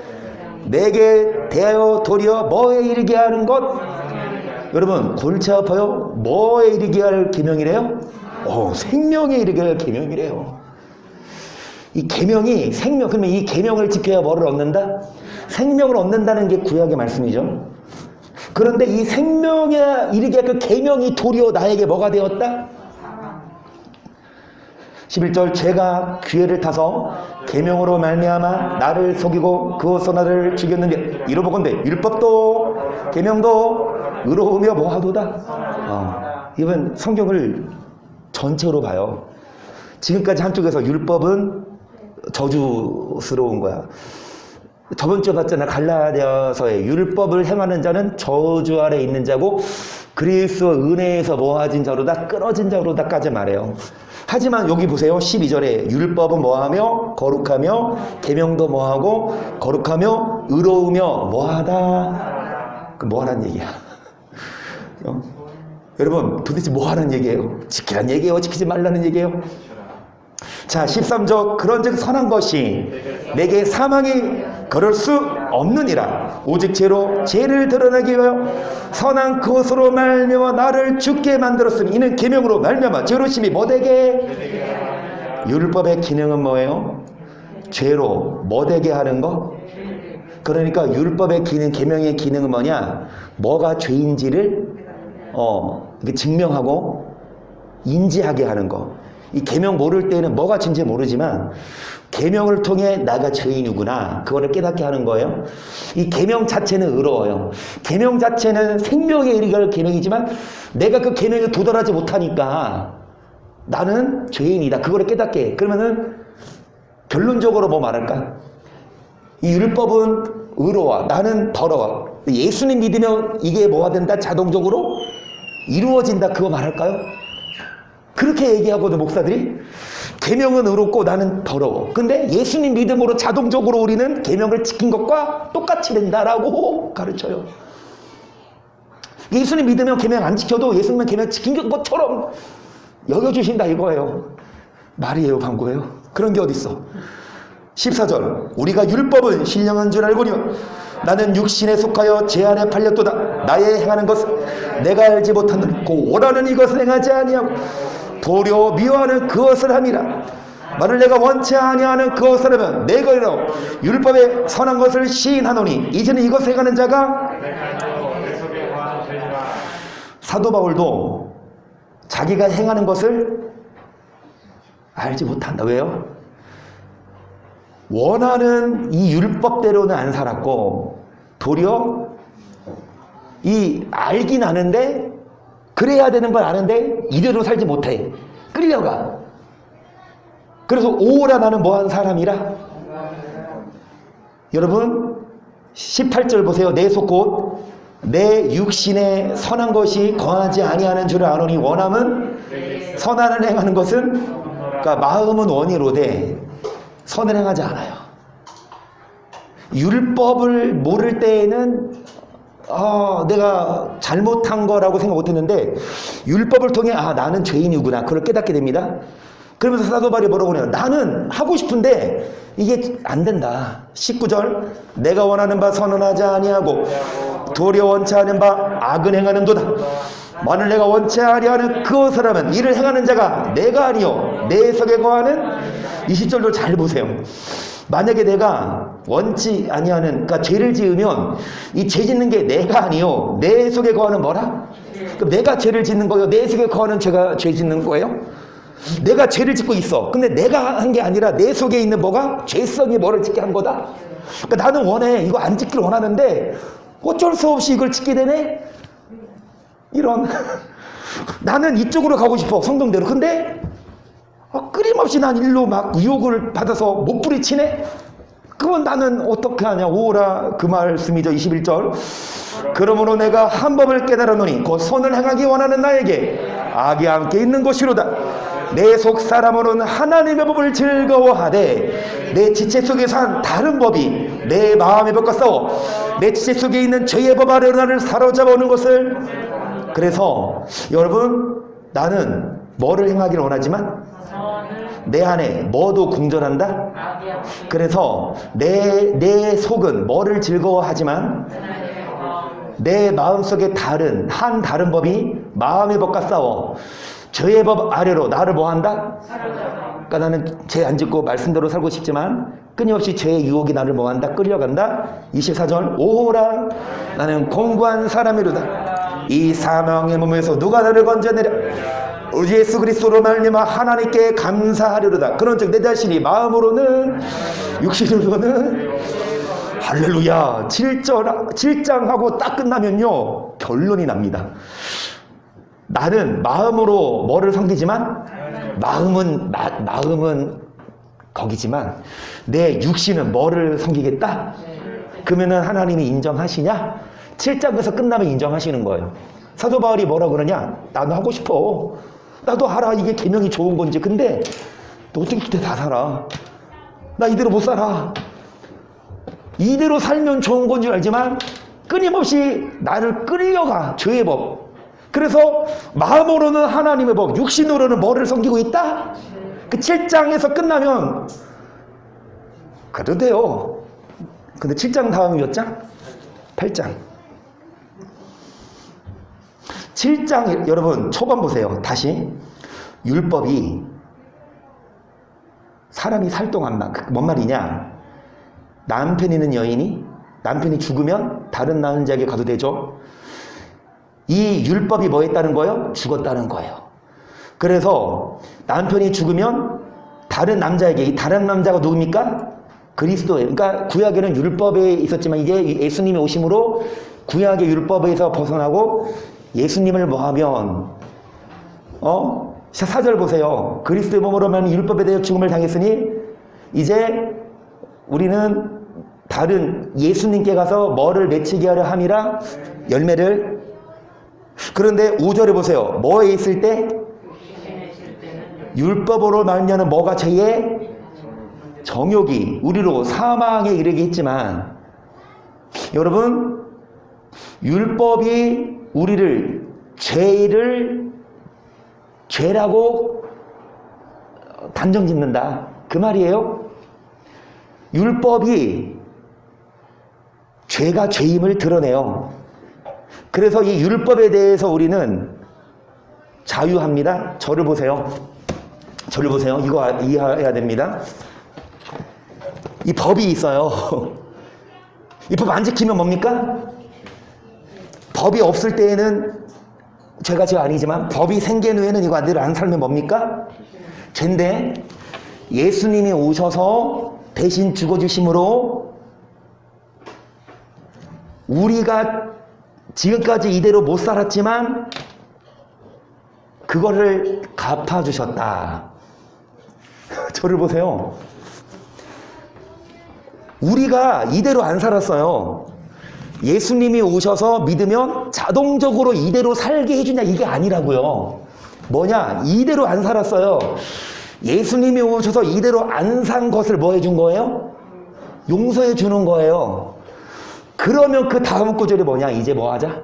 내게 대하여 도리어 뭐에 이르게 하는 것. 여러분 골치 아파요? 뭐에 이르게 할 계명이래요? 생명에 이르게 할 계명이래요. 이 계명이 생명, 그러면 이 계명을 지켜야 뭐를 얻는다? 생명을 얻는다는 게 구약의 말씀이죠. 그런데 이 생명에 이르게 할 그 계명이 도리어 나에게 뭐가 되었다? 11절 제가 기회를 타서 계명으로 말미암아 나를 속이고 그것으로 나를 죽였는데 이러보건대 율법도 계명도 의로우며 뭐하도다. 이번 성경을 전체로 봐요. 지금까지 한쪽에서 율법은 저주스러운 거야. 저번 주에 봤잖아. 갈라디아서에 율법을 행하는 자는 저주 아래 있는 자고 그리스도 은혜에서 모아진 자로다 끊어진 자로다까지 말해요. 하지만 여기 보세요. 12절에 율법은 뭐하며 거룩하며 계명도 뭐하고 거룩하며 의로우며 뭐하다. 그 뭐하라는 얘기야. 여러분 도대체 뭐하라는 얘기예요? 지키라는 얘기예요? 지키지 말라는 얘기예요? 자 13절 그런즉 선한 것이 내게 사망이 걸을 수 없느니라. 오직 죄로 죄를 드러내기 위하여 선한 그것으로 말미암아 나를 죽게 만들었으니 이는 계명으로 말미암아 죄로 심히 못되게. 율법의 기능은 뭐예요? 죄로 못되게 하는 거. 그러니까 율법의 기능, 계명의 기능은 뭐냐? 뭐가 죄인지를 증명하고 인지하게 하는 거. 이 계명 모를 때는 뭐가 죄인지 모르지만 계명을 통해 나가 죄인이구나 그거를 깨닫게 하는 거예요. 이 계명 자체는 의로워요. 계명 자체는 생명에 이르게 할 계명이지만 내가 그 계명에 도달하지 못하니까 나는 죄인이다 그거를 깨닫게 해. 그러면은 결론적으로 뭐 말할까? 이 율법은 의로워 나는 더러워. 예수님 믿으면 이게 뭐가 된다? 자동적으로 이루어진다 그거 말할까요? 그렇게 얘기하거든 목사들이. 계명은 의롭고 나는 더러워. 근데 예수님 믿음으로 자동적으로 우리는 계명을 지킨 것과 똑같이 된다라고 가르쳐요. 예수님 믿으면 계명 안 지켜도 예수님은 계명 지킨 것처럼 여겨주신다 이거예요. 말이에요 방구예요? 그런 게 어딨어. 14절 우리가 율법은 신령한 줄 알거니와 나는 육신에 속하여 제 안에 팔렸도다. 나의 행하는 것은 내가 알지 못하는 그 원하는 이것을 행하지 아니하고 도리어 미워하는 그것을 함이라. 만일 내가 원치 아니하는 그것을 하면 내가 이르노 율법에 선한 것을 시인하노니 이제는 이것을 행하는 자가. 사도 바울도 자기가 행하는 것을 알지 못한다. 왜요? 원하는 이 율법대로는 안 살았고 도리어 이 알긴 아는데 그래야 되는 걸 아는데 이대로 살지 못해. 끌려가. 그래서 오라 나는 뭐한 사람이라. 여러분 18절 보세요. 내 속 곧 내 육신에 선한 것이 거하지 아니하는 줄 아노니 원함은 선한을 행하는 것은 그러니까 마음은 원이로되 선을 행하지 않아요. 율법을 모를 때에는 내가 잘못한 거라고 생각 못했는데 율법을 통해 나는 죄인이구나 그걸 깨닫게 됩니다. 그러면서 사도 바울이 뭐라고 그래요? 나는 하고 싶은데 이게 안 된다. 19절 내가 원하는 바 선언하지 아니하고 도리어 원치 않은 바 악은 행하는도다. 만일 내가 원치 아니하는 그것을 하면 이를 행하는 자가 내가 아니요 내 속에 거하는. 20절도 잘 보세요. 만약에 내가 원치 아니하는 그러니까 죄를 지으면 이 죄 짓는 게 내가 아니요 내 속에 거하는 뭐라? 그럼 내가 죄를 짓는 거예요? 내 속에 거하는 죄가 죄 짓는 거예요? 내가 죄를 짓고 있어. 근데 내가 한 게 아니라 내 속에 있는 뭐가? 죄성이 뭐를 짓게 한 거다? 그러니까 나는 원해. 이거 안 짓길 원하는데 어쩔 수 없이 이걸 짓게 되네? 이런. 나는 이쪽으로 가고 싶어. 성경대로. 근데 끊임없이 난 일로 막 유혹을 받아서 못 부리치네? 그건 나는 어떻게 하냐? 오라 그 말씀이죠. 21절 그러므로 내가 한 법을 깨달았노니 곧 선을 행하기 원하는 나에게 악이 함께 있는 것이로다. 내 속 사람으로는 하나님의 법을 즐거워하되 내 지체 속에서 한 다른 법이 내 마음의 법과 싸워 내 지체 속에 있는 죄의 법 아래로 나를 사로잡아 오는 것을. 그래서 여러분, 나는 뭐를 행하기를 원하지만 내 안에 뭐도 궁전한다. 그래서 내 속은 뭐를 즐거워하지만 내 마음속에 다른 법이 마음의 법과 싸워 죄의 법 아래로 나를 뭐한다? 그러니까 나는 죄 안 짓고 말씀대로 살고 싶지만 끊임없이 죄의 유혹이 나를 뭐한다? 끌려간다. 24절 오호라 나는 공고한 사람이로다. 이 사망의 몸에서 누가 나를 건져내랴. 우리 예수 그리스도로 말미암아 하나님께 감사하리로다. 그런즉 내 자신이 마음으로는 육신으로는 할렐루야. 7장하고 딱 끝나면요 결론이 납니다. 나는 마음으로 뭐를 섬기지만 마음은 거기지만 내 육신은 뭐를 섬기겠다? 그러면은 하나님이 인정하시냐? 7장에서 끝나면 인정하시는 거예요. 사도 바울이 뭐라 그러냐? 나도 하고 싶어. 나도 알아. 이게 계명이 좋은 건지. 근데 너 어떻게 다 살아? 나 이대로 못 살아. 이대로 살면 좋은 건 줄 알지만 끊임없이 나를 끌려가. 죄의 법. 그래서 마음으로는 하나님의 법, 육신으로는 뭐를 섬기고 있다? 그 7장에서 끝나면 그래도 돼요. 근데 7장 다음이 몇 장? 8장. 7장 여러분 초반 보세요. 다시 율법이 사람이 살 동안 뭔 말이냐? 남편 있는 여인이 남편이 죽으면 다른 남자에게 가도 되죠. 이 율법이 뭐 했다는 거예요? 죽었다는 거예요. 그래서 남편이 죽으면 다른 남자에게, 이 다른 남자가 누굽니까? 그리스도예요. 그러니까 구약에는 율법에 있었지만 이제 예수님이 오심으로 구약의 율법에서 벗어나고 예수님을 뭐하면 4절 보세요. 그리스도의 몸으로 말미암아 율법에 대해 죽음을 당했으니 이제 우리는 다른 예수님께 가서 뭐를 맺히게 하려 함이라 열매를. 그런데 5절에 보세요. 뭐에 있을 때? 율법으로 말미암아 뭐가 죄의 정욕이 우리로 사망에 이르게 했지만 여러분 율법이 우리를 죄라고 단정 짓는다. 그 말이에요. 율법이 죄가 죄임을 드러내요. 그래서 이 율법에 대해서 우리는 자유합니다. 저를 보세요. 저를 보세요. 이거 이해해야 됩니다. 이 법이 있어요. 이 법 안 지키면 뭡니까? 법이 없을 때에는 죄가 죄가 아니지만 법이 생긴 후에는 이거 안대로 안 살면 뭡니까? 죄인데 예수님이 오셔서 대신 죽어주심으로 우리가 지금까지 이대로 못 살았지만 그거를 갚아주셨다. 저를 보세요. 우리가 이대로 안 살았어요. 예수님이 오셔서 믿으면 자동적으로 이대로 살게 해주냐 이게 아니라고요. 뭐냐? 이대로 안 살았어요. 예수님이 오셔서 이대로 안 산 것을 뭐 해준 거예요? 용서해 주는 거예요. 그러면 그 다음 구절이 뭐냐? 이제 뭐 하자?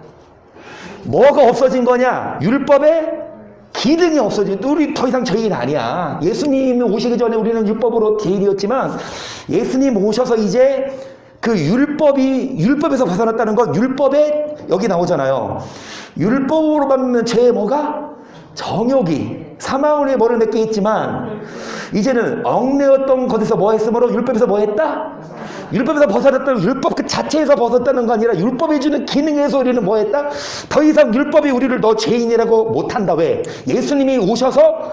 뭐가 없어진 거냐? 율법의 기능이 없어진. 우리 더 이상 죄인 아니야. 예수님이 오시기 전에 우리는 율법으로 죄인이었지만 예수님 오셔서 이제 그 율법에서 벗어났다는 건 율법에 여기 나오잖아요. 율법으로 받는 죄의 뭐가? 정욕이 사망을 위해 뭐를 맺게 했지만 이제는 얽매였던 것에서 뭐 했으므로 율법에서 뭐 했다? 율법에서 벗어났다는 율법 그 자체에서 벗었다는 거 아니라 율법이 주는 기능에서 우리는 뭐 했다? 더 이상 율법이 우리를 너 죄인이라고 못한다. 왜? 예수님이 오셔서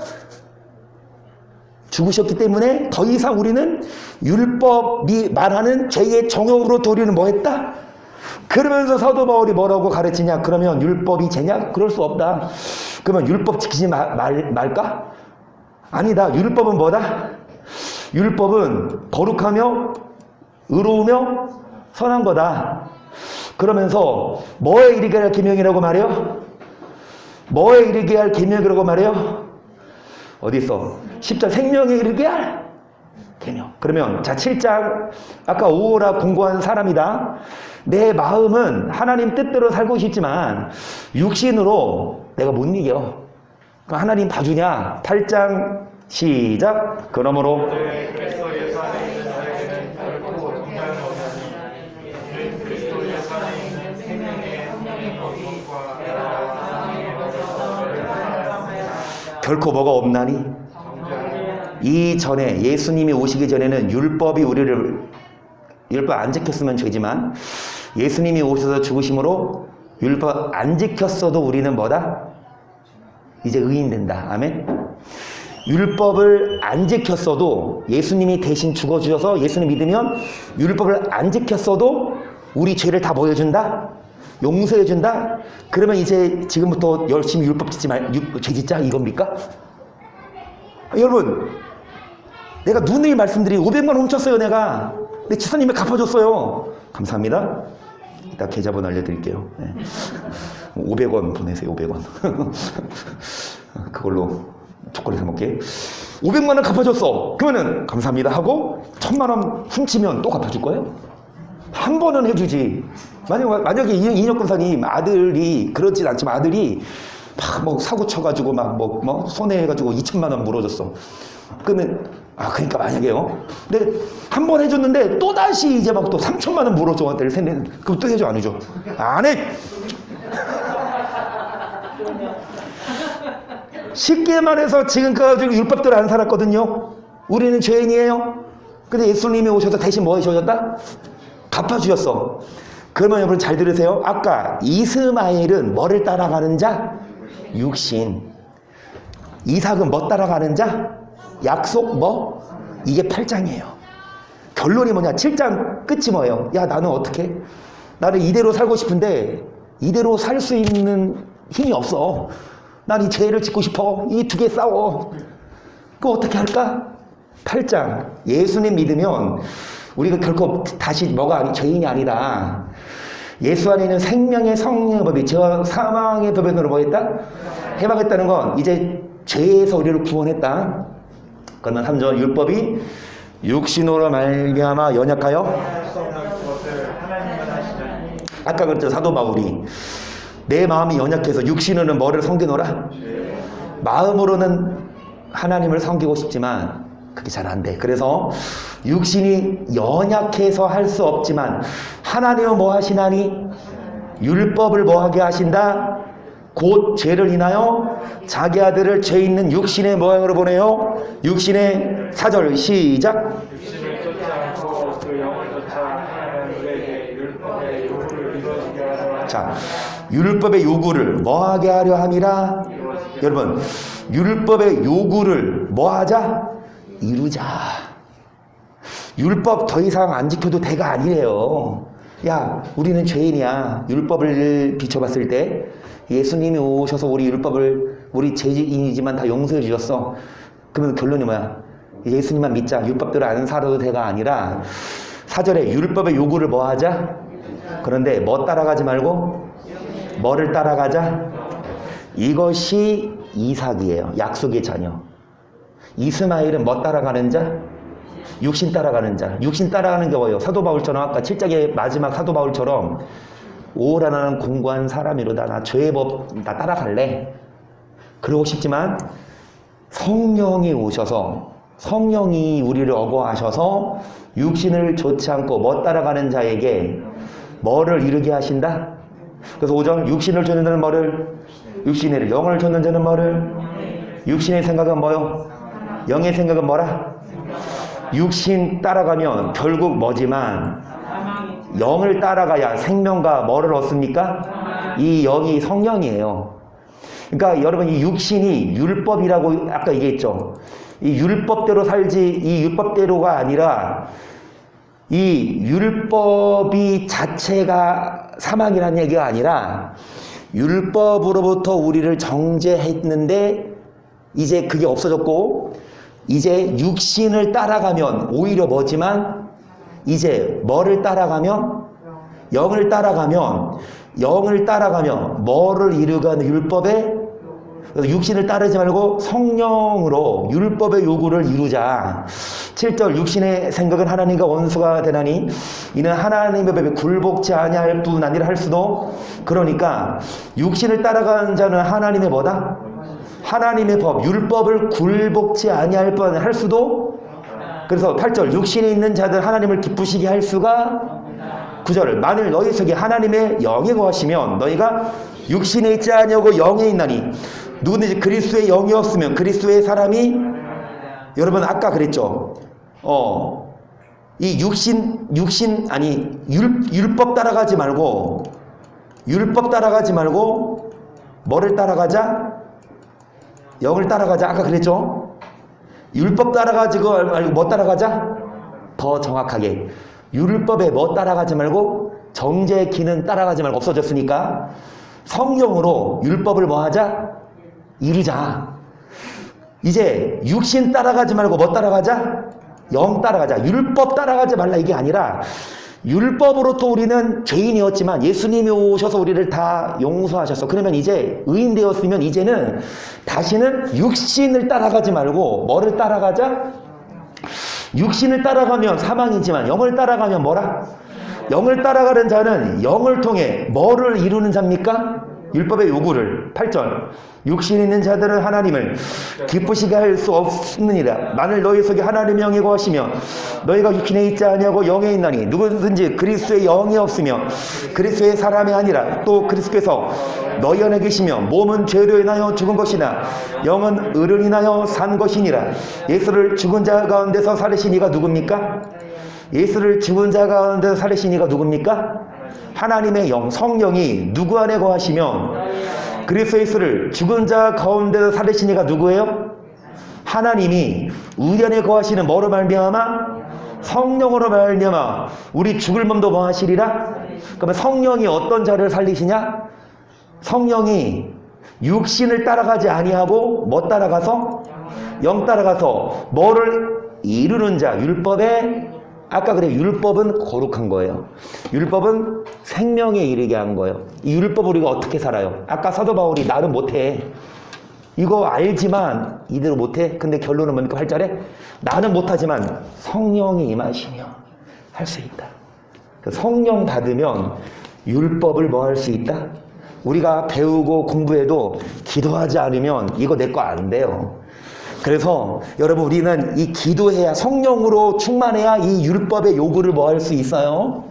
죽으셨기 때문에 더 이상 우리는 율법이 말하는 죄의 정욕으로부터 우리는 뭐 했다? 그러면서 사도 바울이 뭐라고 가르치냐? 그러면 율법이 죄냐? 그럴 수 없다. 그러면 율법 지키지 말까? 아니다. 율법은 뭐다? 율법은 거룩하며 의로우며 선한 거다. 그러면서 뭐에 이르게 할 계명이라고 말해요? 뭐에 이르게 할 계명이라고 말해요? 어디 있어? 10절 생명에 이르게 할 되며. 그러면 자 7장 아까 오라 공고한 사람이다. 내 마음은 하나님 뜻대로 살고 싶지만 육신으로 내가 못 이겨. 그러니까 하나님 봐주냐? 8장 시작. 그러므로 그리스도 예수 안에 있는 너에게는 결코 동장이 없나니 그리스도 예수 안에 있는 생명의 법과 결코 뭐가 없나니? 이전에 예수님이 오시기 전에는 율법 안 지켰으면 죄지만 예수님이 오셔서 죽으심으로 율법 안 지켰어도 우리는 뭐다? 이제 의인 된다. 아멘. 율법을 안 지켰어도 예수님이 대신 죽어주셔서 예수님 믿으면 율법을 안 지켰어도 우리 죄를 다 뭐 해준다? 용서해준다? 그러면 이제 지금부터 열심히 율법 짓지 죄 짓자 이겁니까? 여러분, 내가 누누이 말씀드린 500만 원 훔쳤어요. 내가 내 지사님이 갚아줬어요. 감사합니다. 이따 계좌번호 알려드릴게요. 네. 500원 보내세요. 500원. 그걸로 초콜릿 사먹게. 500만 원 갚아줬어. 그러면은 감사합니다 하고 1000만 원 훔치면 또 갚아줄 거예요? 한 번은 해주지. 만약에 이인혁 권사님 아들이 그렇진 않지만 아들이 막 뭐 사고 쳐가지고 막 뭐 손해해가지고 2천만 원 물어줬어. 그러면 그러니까 만약에요. 근데 한 번 해줬는데 또 다시 이제 막 또 3천만 원 물어줘 될 텐데 그럼 또 해줘 안 해줘? 안 해. 쉽게 말해서 지금까지 율법대로 안 살았거든요. 우리는 죄인이에요. 근데 예수님이 오셔서 대신 뭐 해주셨다? 갚아주셨어. 그러면 여러분 잘 들으세요. 아까 이스마엘은 뭐를 따라가는 자? 육신. 이삭은 뭐 따라가는 자? 약속 뭐? 이게 8장이에요. 결론이 뭐냐? 7장 끝이 뭐예요? 야 나는 어떻게? 나는 이대로 살고 싶은데 이대로 살 수 있는 힘이 없어. 난 이 죄를 짓고 싶어. 이 두 개 싸워. 그거 어떻게 할까? 8장. 예수님 믿으면 우리가 결코 다시 죄인이 아니다. 예수 안에 있는 생명의 성령의 법이 저 사망의 법에서 뭐 했다? 해방했다는 건 이제 죄에서 우리를 구원했다. 그러면 3절 율법이 육신으로 말미암아 연약하여 아까 그랬죠. 사도 바울이 내 마음이 연약해서 육신으로는 뭐를 섬기노라? 마음으로는 하나님을 섬기고 싶지만 그게 잘 안 돼. 그래서 육신이 연약해서 할 수 없지만 하나님은 뭐 하시나니? 율법을 뭐 하게 하신다? 곧 죄를 인하여 자기 아들을 죄 있는 육신의 모양으로 보내요. 육신의 4절 시작. 육신을 쫓지 않고 그 영을 쫓아 하나님의 우리에게 율법의 요구를 이루어지게 하라. 자, 율법의 요구를 뭐 하게 하려 함이라? 여러분, 율법의 요구를 뭐 하자? 이루자. 율법 더 이상 안 지켜도 대가 아니래요. 야, 우리는 죄인이야. 율법을 비춰봤을 때 예수님이 오셔서 우리 죄인이지만 다 용서해 주셨어. 그러면 결론이 뭐야? 예수님만 믿자. 율법대로 안 살아도 대가 아니라 4절에 율법의 요구를 뭐 하자? 그런데 뭐 따라가지 말고 뭐를 따라가자? 이것이 이삭이에요. 약속의 자녀. 이스마엘은 뭐 따라가는 자? 육신 따라가는 자. 육신 따라가는 게 뭐예요? 사도 바울처럼 아까 7장의 마지막 사도 바울처럼 오라 나는 공고한 사람이로다. 나 죄의 법 나 따라갈래. 그러고 싶지만 성령이 오셔서 성령이 우리를 어거하셔서 육신을 좋지 않고 뭐 따라가는 자에게 뭐를 이루게 하신다? 그래서 5절 육신을 쫓는 자는 뭐를? 육신의 영을 쫓는 자는 뭐를? 육신의 생각은 뭐요? 영의 생각은 뭐라? 육신 따라가면 결국 뭐지만 영을 따라가야 생명과 뭐를 얻습니까? 이 영이 성령이에요. 그러니까 여러분 이 육신이 율법이라고 아까 얘기했죠. 이 율법대로 살지 이 율법대로가 아니라 이 율법이 자체가 사망이라는 얘기가 아니라 율법으로부터 우리를 정죄했는데 이제 그게 없어졌고 이제 육신을 따라가면 오히려 뭐지만 이제 뭐를 따라가면 영을 따라가면 뭐를 이루가는 율법의 그래서 육신을 따르지 말고 성령으로 율법의 요구를 이루자. 7절 육신의 생각은 하나님과 원수가 되나니 이는 하나님의 법에 굴복치 아니할 뿐 아니라 할 수도. 그러니까 육신을 따라가는 자는 하나님의 뭐다? 하나님의 법, 율법을 굴복치 아니할 뿐 할 수도. 그래서 8절 육신에 있는 자들 하나님을 기쁘시게 할 수가. 9절 만일 너희 속에 하나님의 영이 거하시면 너희가 육신에 있지 아니하고 영에 있나니 누구든지 그리스도의 영이 없으면 그리스도의 사람이. 여러분 아까 그랬죠. 이 육신 아니 율법 따라가지 말고 뭐를 따라가자? 영을 따라가자. 아까 그랬죠. 율법 따라가지 말고 뭐 따라가자? 더 정확하게 율법에 뭐 따라가지 말고 정죄의 기능 따라가지 말고. 없어졌으니까 성령으로 율법을 뭐 하자? 이루자. 이제 육신 따라가지 말고 뭐 따라가자? 영 따라가자. 율법 따라가지 말라 이게 아니라 율법으로 또 우리는 죄인이었지만 예수님이 오셔서 우리를 다 용서하셨어. 그러면 이제 의인 되었으면 이제는 다시는 육신을 따라가지 말고 뭐를 따라가자? 육신을 따라가면 사망이지만 영을 따라가면 뭐라? 영을 따라가는 자는 영을 통해 뭐를 이루는 자입니까? 율법의 요구를. 8절 육신 있는 자들은 하나님을 기쁘시게 할 수 없느니라. 만일 너희 속에 하나님의 영이 거하시면 너희가 육신에 있지 아니하고 영에 있나니 누구든지 그리스도의 영이 없으면 그리스도의 사람이 아니라. 또 그리스도께서 너희 안에 계시면 몸은 죄로 인하여 죽은 것이나 영은 의를 인하여 산 것이니라. 예수를 죽은 자 가운데서 살리신 이가 누굽니까? 예수를 죽은 자 가운데서 살리신 이가 누굽니까? 하나님의 영, 성령이 누구 안에 거하시면 그리스도 예수를 죽은 자 가운데서 살리신 이가 누구예요? 하나님이 우리 안에 거하시는 뭐로 말미암아? 성령으로 말미암아 우리 죽을 몸도 뭐 하시리라? 그러면 성령이 어떤 자를 살리시냐? 성령이 육신을 따라가지 아니하고 뭐 따라가서? 영 따라가서 뭐를 이루는 자. 율법에 아까 그래 율법은 거룩한 거예요. 율법은 생명에 이르게 한 거예요. 이 율법 우리가 어떻게 살아요? 아까 사도 바울이 나는 못해. 이거 알지만 이대로 못해. 근데 결론은 뭡니까? 8절에 나는 못하지만 성령이 임하시며 할 수 있다. 성령 받으면 율법을 뭐 할 수 있다? 우리가 배우고 공부해도 기도하지 않으면 이거 내 거 안 돼요. 그래서 여러분 우리는 이 기도해야 성령으로 충만해야 이 율법의 요구를 뭐 할 수 있어요.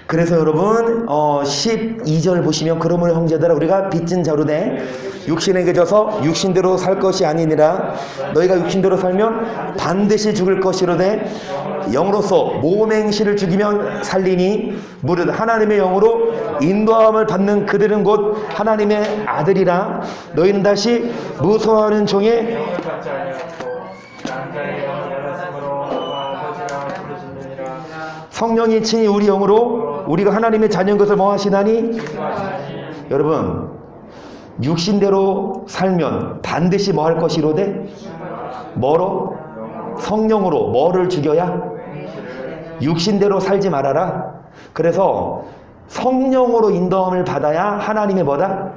그래서 여러분 12절 보시면 그러므로 형제들아 우리가 빚진 자로 돼 육신에게 져서 육신대로 살 것이 아니니라. 너희가 육신대로 살면 반드시 죽을 것이로되 영으로서 모맹시를 죽이면 살리니 무릇 하나님의 영으로 인도함을 받는 그들은 곧 하나님의 아들이라. 너희는 다시 무서워하는 종의 영을 받지 아니하고 남자의 영을 열었으므로 아버지라 부르시느니라. 성령이 친히 우리 영으로 우리가 하나님의 자녀인 것을 뭐 하시나니? 여러분 육신대로 살면 반드시 뭐 할 것이로되? 뭐로? 성령으로 뭐를 죽여야? 육신대로 살지 말아라. 그래서 성령으로 인도함을 받아야 하나님의 뭐다?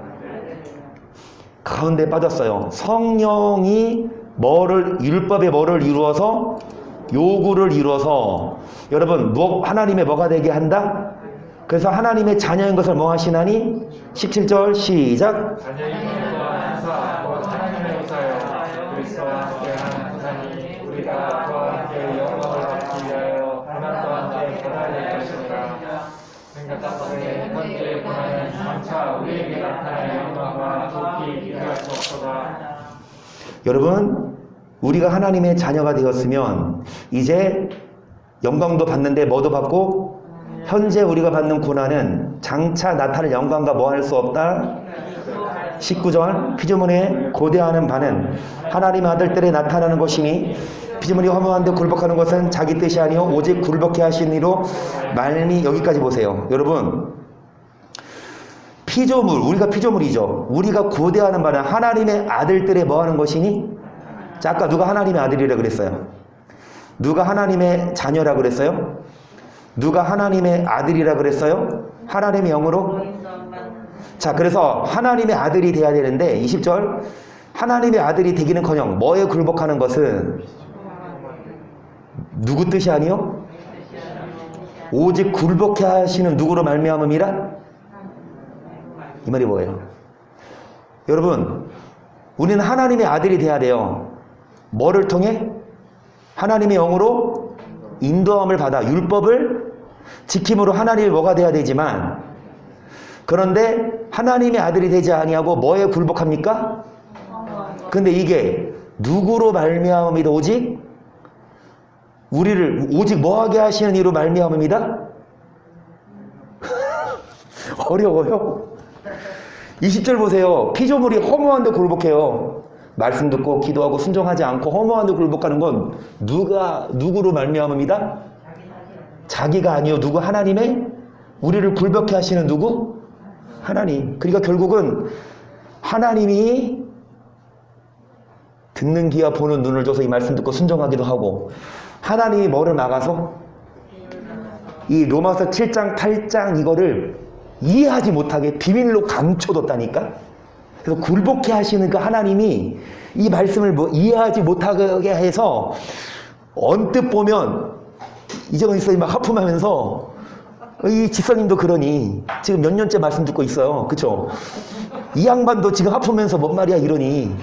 가운데 빠졌어요. 성령이 율법의 뭐를 이루어서 요구를 이루어서 여러분 하나님의 뭐가 되게 한다? 그래서 하나님의 자녀인 것을 뭐 하시나니? 17절 시작. 자녀인 것과 한사 곧 하나님의 의사여 그리스도와 함께한 부산이 우리가 그와 함께 영광을 받기 위하여 하나님과 함께 거달릴 것이니라. 생각하건대 현재의 고난은 장차 우리에게 나타날 영광과 좋게 비교할 수 없도다. 여러분 우리가 하나님의 자녀가 되었으면 이제 영광도 받는데 뭐도 받고 현재 우리가 받는 고난은 장차 나타날 영광과 뭐 할 수 없다. 19절 피조물에 고대하는 바는 하나님의 아들들에 나타나는 것이니 피조물이 허무한데 굴복하는 것은 자기 뜻이 아니요 오직 굴복해 하신 이로 말미. 여기까지 보세요. 여러분 피조물 우리가 피조물이죠. 우리가 고대하는 바는 하나님의 아들들에 뭐 하는 것이니? 자, 아까 누가 하나님의 아들이라 그랬어요? 누가 하나님의 자녀라 그랬어요? 누가 하나님의 아들이라 그랬어요? 하나님의 영으로 자, 그래서 하나님의 아들이 돼야 되는데 20절 하나님의 아들이 되기는커녕 뭐에 굴복하는 것은 누구 뜻이 아니요? 오직 굴복해 하시는 누구로 말미암음이라? 이 말이 뭐예요? 여러분, 우리는 하나님의 아들이 돼야 돼요. 뭐를 통해? 하나님의 영으로 인도함을 받아 율법을 지킴으로 하나님이 뭐가 돼야 되지만, 그런데 하나님의 아들이 되지 아니하고 뭐에 굴복합니까? 근데 이게 누구로 말미암음이다? 오직 우리를 오직 뭐하게 하시는 이로 말미암음이다? 어려워요. 20절 보세요. 피조물이 허무한 데 굴복해요. 말씀 듣고 기도하고 순종하지 않고 허무한 데 굴복하는 건 누구로 말미암음이다? 자기가 아니요. 누구? 하나님의? 우리를 굴복해 하시는 누구? 하나님. 그러니까 결국은 하나님이 듣는 귀와 보는 눈을 줘서 이 말씀 듣고 순종하기도 하고, 하나님이 뭐를 막아서 이 로마서 7장 8장 이거를 이해하지 못하게 비밀로 감춰뒀다니까. 그래서 굴복해 하시는 그 하나님이 이 말씀을 이해하지 못하게 해서 언뜻 보면 이정은 지사님 막 하품하면서 이 지사님도 그러니 지금 몇 년째 말씀 듣고 있어요. 그쵸? 이 양반도 지금 하품하면서 뭔 말이야 이러니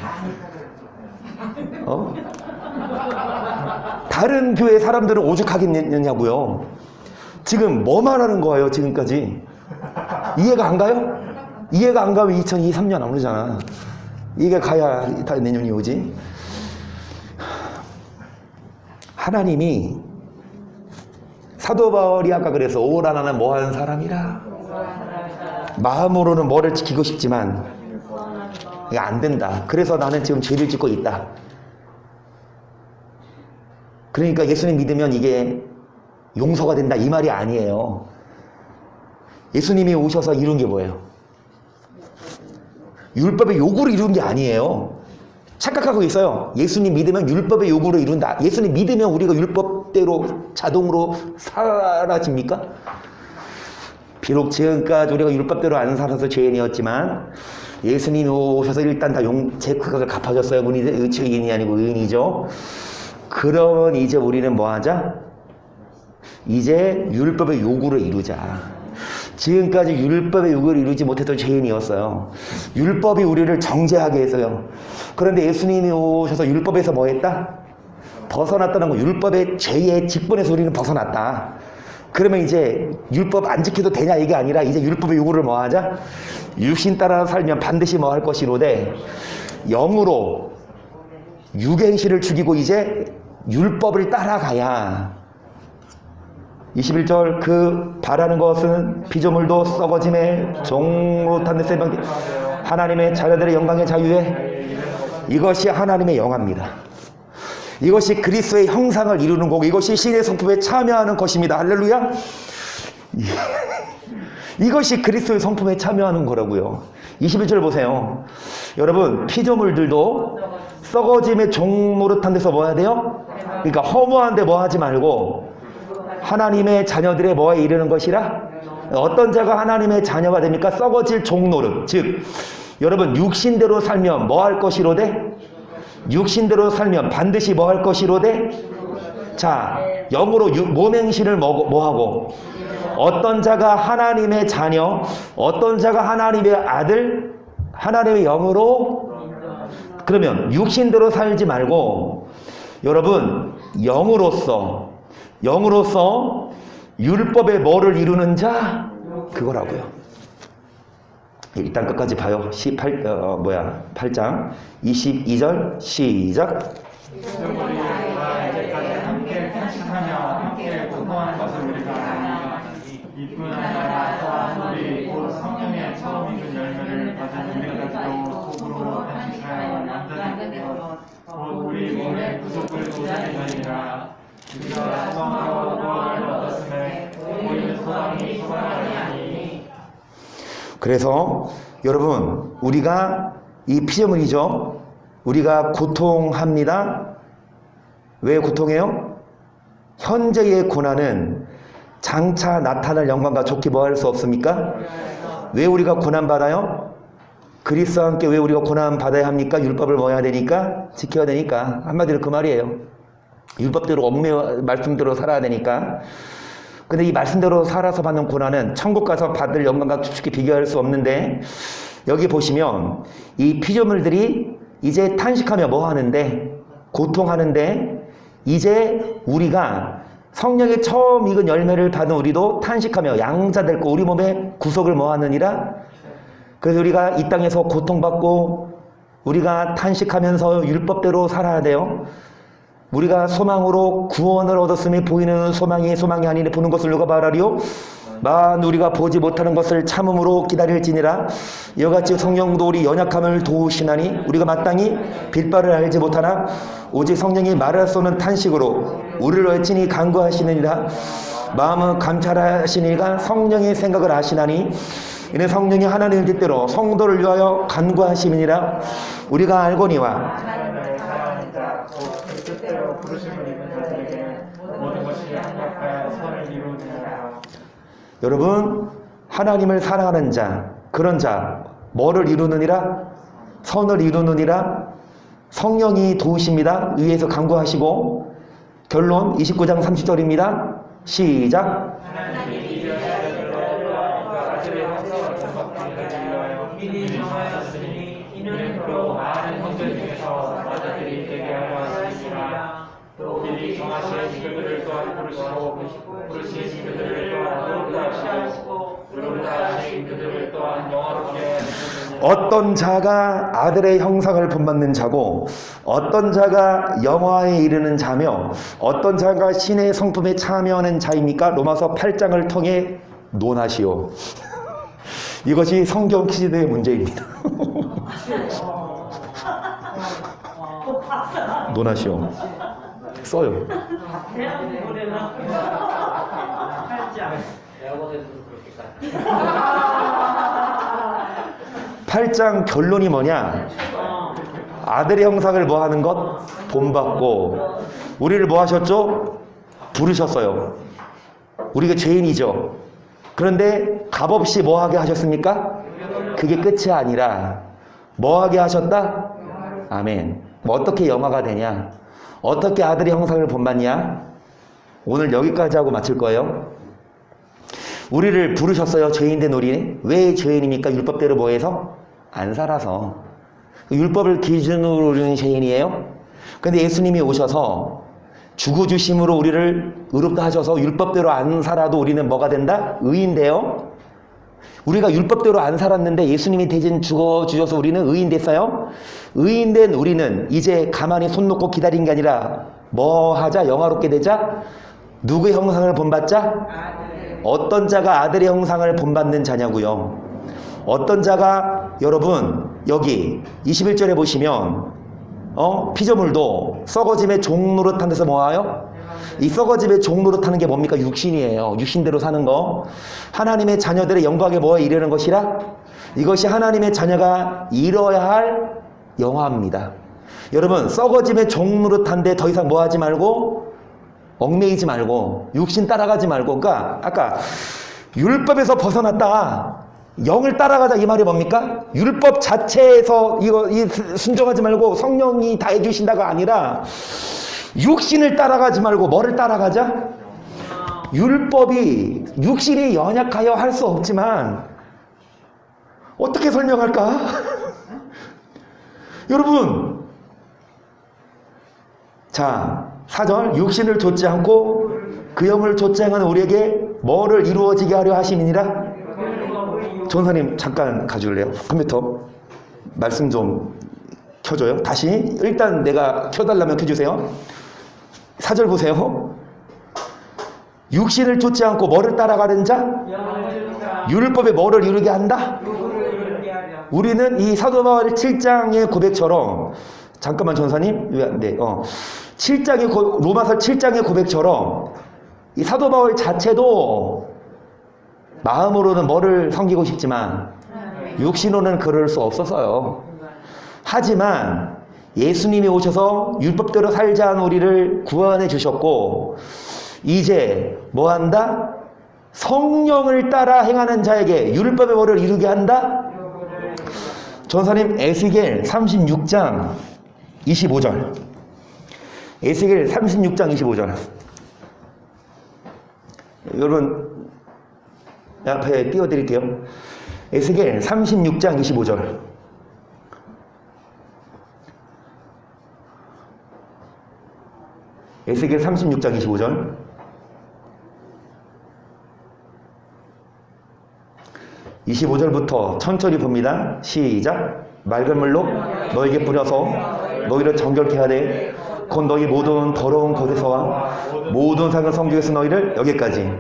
다른 교회 사람들은 오죽하겠느냐고요. 지금 뭐 말하는 거예요 지금까지? 이해가 안 가요? 이해가 안 가면 2023년 안 오잖아. 이게 가야 다 내년이 오지. 하나님이 사도 바울이 아까 그래서 오라나는 뭐하는 사람이라 마음으로는 뭐를 지키고 싶지만 이게 안 된다. 그래서 나는 지금 죄를 짓고 있다. 그러니까 예수님 믿으면 이게 용서가 된다 이 말이 아니에요. 예수님이 오셔서 이룬 게 뭐예요? 율법의 요구를 이룬 게 아니에요. 착각하고 있어요. 예수님 믿으면 율법의 요구를 이룬다. 예수님 믿으면 우리가 율법대로 자동으로 사라집니까? 비록 지금까지 우리가 율법대로 안 살아서 죄인이었지만 예수님이 오셔서 일단 다 제 그것을 갚아줬어요. 우리 죄인이 아니고 의인이죠. 그러면 이제 우리는 뭐 하자? 이제 율법의 요구를 이루자. 지금까지 율법의 요구를 이루지 못했던 죄인이었어요. 율법이 우리를 정죄하게 했어요. 그런데 예수님이 오셔서 율법에서 뭐 했다? 벗어났다는 거. 율법의 죄의 직분에서 우리는 벗어났다. 그러면 이제 율법 안 지켜도 되냐 이게 아니라 이제 율법의 요구를 뭐 하자? 육신 따라 살면 반드시 뭐 할 것이로되 영으로 육행실을 죽이고 이제 율법을 따라가야. 21절 그 바라는 것은 피조물도 썩어짐에 종로탄 데서 하나님의 자녀들의 영광의 자유에 이것이 하나님의 영화입니다. 이것이 그리스도의 형상을 이루는 거고 이것이 신의 성품에 참여하는 것입니다. 할렐루야. 이것이 그리스도의 성품에 참여하는 거라고요. 21절 보세요. 여러분 피조물들도 썩어짐의 종노릇한 데서 뭐 해야 돼요? 그러니까 허무한데 뭐 하지 말고 하나님의 자녀들의 뭐에 이르는 것이라? 어떤 자가 하나님의 자녀가 됩니까? 썩어질 종노릇. 즉 여러분 육신대로 살면 뭐 할 것이로되? 육신대로 살면 반드시 뭐 할 것이로되? 자, 영으로 몸행실을 뭐하고? 어떤 자가 하나님의 자녀, 어떤 자가 하나님의 아들, 하나님의 영으로? 그러면 육신대로 살지 말고 여러분 영으로서 율법의 뭐를 이루는 자? 그거라고요. 일단 끝까지 봐요. 8장 22절 시작. 우리 이제까지 함께 편식하며 함께 고통하는 것을 우리가 아나니 이뿐 아니라 우리 곧 성령의 처음 익은 열매를 받은 우리까지도 속으로 편식하여 남자들과 곧 우리 몸의 구속을 도전하니라. 우리가 소망하고 구원을 얻었음에 우리는 소망이 아니니. 그래서 여러분 우리가 이 피조물이죠. 우리가 고통합니다. 왜 고통해요? 현재의 고난은 장차 나타날 영광과 좋게 뭐 할 수 없습니까? 왜 우리가 고난받아요? 그리스도와 함께 왜 우리가 고난받아야 합니까? 율법을 뭐 해야 되니까? 지켜야 되니까. 한마디로 그 말이에요. 율법대로 말씀대로 살아야 되니까. 근데 이 말씀대로 살아서 받는 고난은 천국 가서 받을 영광과 솔직히 비교할 수 없는데, 여기 보시면 이 피조물들이 이제 탄식하며 뭐 하는데? 고통하는데, 이제 우리가 성령의 처음 익은 열매를 받은 우리도 탄식하며 양자 될 거 우리 몸의 구속을 뭐 하느니라? 그래서 우리가 이 땅에서 고통받고 우리가 탄식하면서 율법대로 살아야 돼요. 우리가 소망으로 구원을 얻었음에 보이는 소망이 아니니 보는 것을 누가 말하리요? 만 우리가 보지 못하는 것을 참음으로 기다릴지니라. 이와 같이 성령도 우리 연약함을 도우시나니 우리가 마땅히 빌바를 알지 못하나 오직 성령이 말할 수 없는 탄식으로 우리를 외치니 간구하시느니라. 마음은 감찰하시니가 성령의 생각을 아시나니 이는 성령이 하나님의 뜻대로 성도를 위하여 간구하심이니라. 우리가 알거니와 하나님을 사랑하는 자, 곧 뜻대로 부르심을 입은 자들에게는 모든 것이 합력하여 선을 이루느니라. 여러분, 하나님을 사랑하는 자, 그런 자, 뭐를 이루느니라? 선을 이루느니라. 성령이 도우십니다. 위에서 간구하시고, 결론 29장 30절입니다. 시작. 하나님이 이르시되 아들의 형상을 본받기를 위하여 미리 정하셨으니 이는 그로 많은 형제 중에서 여자들이 되게 하려 하시니라. 또 미리 정하신 그들을 또한 부르시고 부르신 그들을 또한 의롭다 하시고 의롭다 하신 그들을 또한 영화롭게 하시느니라. 어떤 자가 아들의 형상을 본받는 자고 어떤 자가 영화에 이르는 자며 어떤 자가 신의 성품에 참여하는 자입니까? 로마서 8장을 통해 논하시오. 이것이 성경 퀴즈의 문제입니다. 논하시오. 써요. 대학 노래나 팔자. 8장 결론이 뭐냐? 아들의 형상을 뭐 하는 것? 본받고. 우리를 뭐 하셨죠? 부르셨어요. 우리가 죄인이죠. 그런데 값없이 뭐 하게 하셨습니까? 그게 끝이 아니라 뭐 하게 하셨다? 아멘. 뭐 어떻게 영화가 되냐? 어떻게 아들의 형상을 본받냐? 오늘 여기까지 하고 마칠 거예요. 우리를 부르셨어요. 죄인된 우리. 왜 죄인입니까? 율법대로 뭐 해서? 안 살아서. 율법을 기준으로 우리는 죄인이에요. 근데 예수님이 오셔서 죽어주심으로 우리를 의롭다 하셔서 율법대로 안 살아도 우리는 뭐가 된다? 의인돼요. 우리가 율법대로 안 살았는데 예수님이 대신 죽어주셔서 우리는 의인 됐어요. 의인된 우리는 이제 가만히 손 놓고 기다린 게 아니라 뭐 하자? 영화롭게 되자? 누구의 형상을 본받자? 어떤 자가 아들의 형상을 본받는 자냐고요. 어떤 자가 여러분 여기 21절에 보시면 피조물도 썩어짐의 종노릇한 데서 뭐하요? 이 썩어짐의 종노릇하는 게 뭡니까? 육신이에요. 육신대로 사는 거. 하나님의 자녀들의 영광에 뭐에 이르는 것이라? 이것이 하나님의 자녀가 이뤄야 할 영화입니다. 여러분 썩어짐의 종노릇한 데 더 이상 뭐하지 말고 얽매이지 말고 육신 따라가지 말고. 그러니까 아까 율법에서 벗어났다 영을 따라가자 이 말이 뭡니까? 율법 자체에서 순종하지 말고 성령이 다 해주신다가 아니라 육신을 따라가지 말고 뭐를 따라가자? 율법이 육신이 연약하여 할 수 없지만 어떻게 설명할까? 여러분 자 4절 육신을 좇지 않고 그 영을 좇지 않은 우리에게 뭐를 이루어지게 하려 하심이니라. 전사님 잠깐 가줄래요? 컴퓨터 말씀 좀 켜줘요. 다시 일단 내가 켜달라면 켜주세요. 4절 보세요. 육신을 좇지 않고 뭐를 따라가는 자? 율법에 뭐를 이루게 한다? 우리는 이 사도 바울 7장의 고백처럼 잠깐만 전사님 네, 7장의 로마서 7장의 고백처럼 이 사도 바울 자체도 마음으로는 뭐를 섬기고 싶지만 육신으로는 그럴 수 없었어요. 하지만 예수님이 오셔서 율법대로 살자 한 우리를 구원해 주셨고 이제 뭐 한다? 성령을 따라 행하는 자에게 율법의 뭐를 이루게 한다? 전사님 에스겔 36장 25절. 에스겔 36장 25절. 여러분 앞에 띄워드릴게요. 에스겔 36장 25절. 에스겔 36장 25절. 25절부터 천천히 봅니다. 시작. 맑은 물로 너에게 뿌려서 너희를 정결케 하되 곧 너희 모든 더러운 것에서와 모든 상을 성중에서 너희를 여기까지.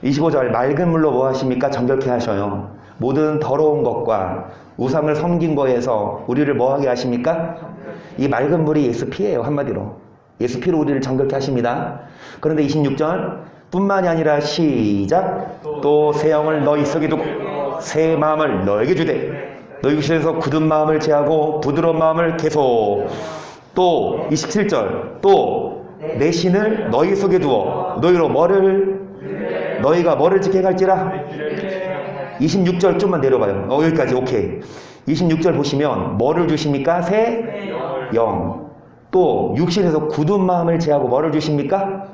25절 맑은 물로 뭐 하십니까? 정결케 하셔요. 모든 더러운 것과 우상을 섬긴 거에서 우리를 뭐 하게 하십니까? 이 맑은 물이 예수 피예요. 한마디로 예수 피로 우리를 정결케 하십니다. 그런데 26절 뿐만이 아니라 시작. 또 새 영을 너희 속에 두고 새 마음을 너에게 주되 너희 육신에서 굳은 마음을 제하고 부드러운 마음을 계속. 또 27절 또 내 신을 너희 속에 두어 너희로 너희가 뭐를 지켜 갈지라. 26절 좀만 내려봐요. 여기까지 오케이. 26절 보시면 뭐를 주십니까? 새 영. 또 육신에서 굳은 마음을 제하고 뭐를 주십니까?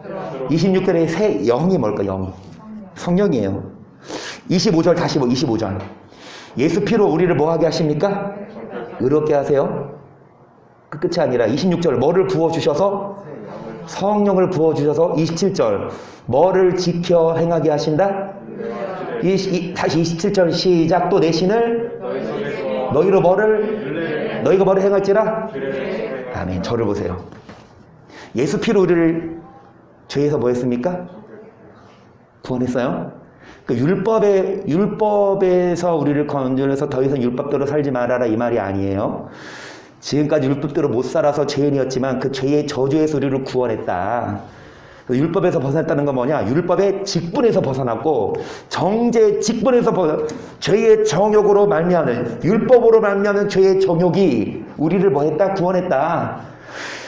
26절에 새 영이 뭘까? 영. 성령이에요. 25절 다시 25절. 예수 피로 우리를 뭐 하게 하십니까? 의롭게 하세요. 그 끝이 아니라 26절 뭐를 부어주셔서? 성령을 부어주셔서. 27절 뭐를 지켜 행하게 하신다? 다시 27절 시작. 또 내 신을 너희가 뭐를 행할지라. 아멘. 저를 보세요. 예수 피로 우리를 죄에서 뭐 했습니까? 구원했어요. 그 율법에서 우리를 건져내서 더 이상 율법대로 살지 말아라 이 말이 아니에요. 지금까지 율법대로 못 살아서 죄인이었지만 그 죄의 저주에서 우리를 구원했다. 율법에서 벗어났다는 건 뭐냐? 율법의 직분에서 벗어났고 정죄의 직분에서 죄의 정욕으로 말미암는 율법으로 말미암는 죄의 정욕이 우리를 뭐했다? 구원했다.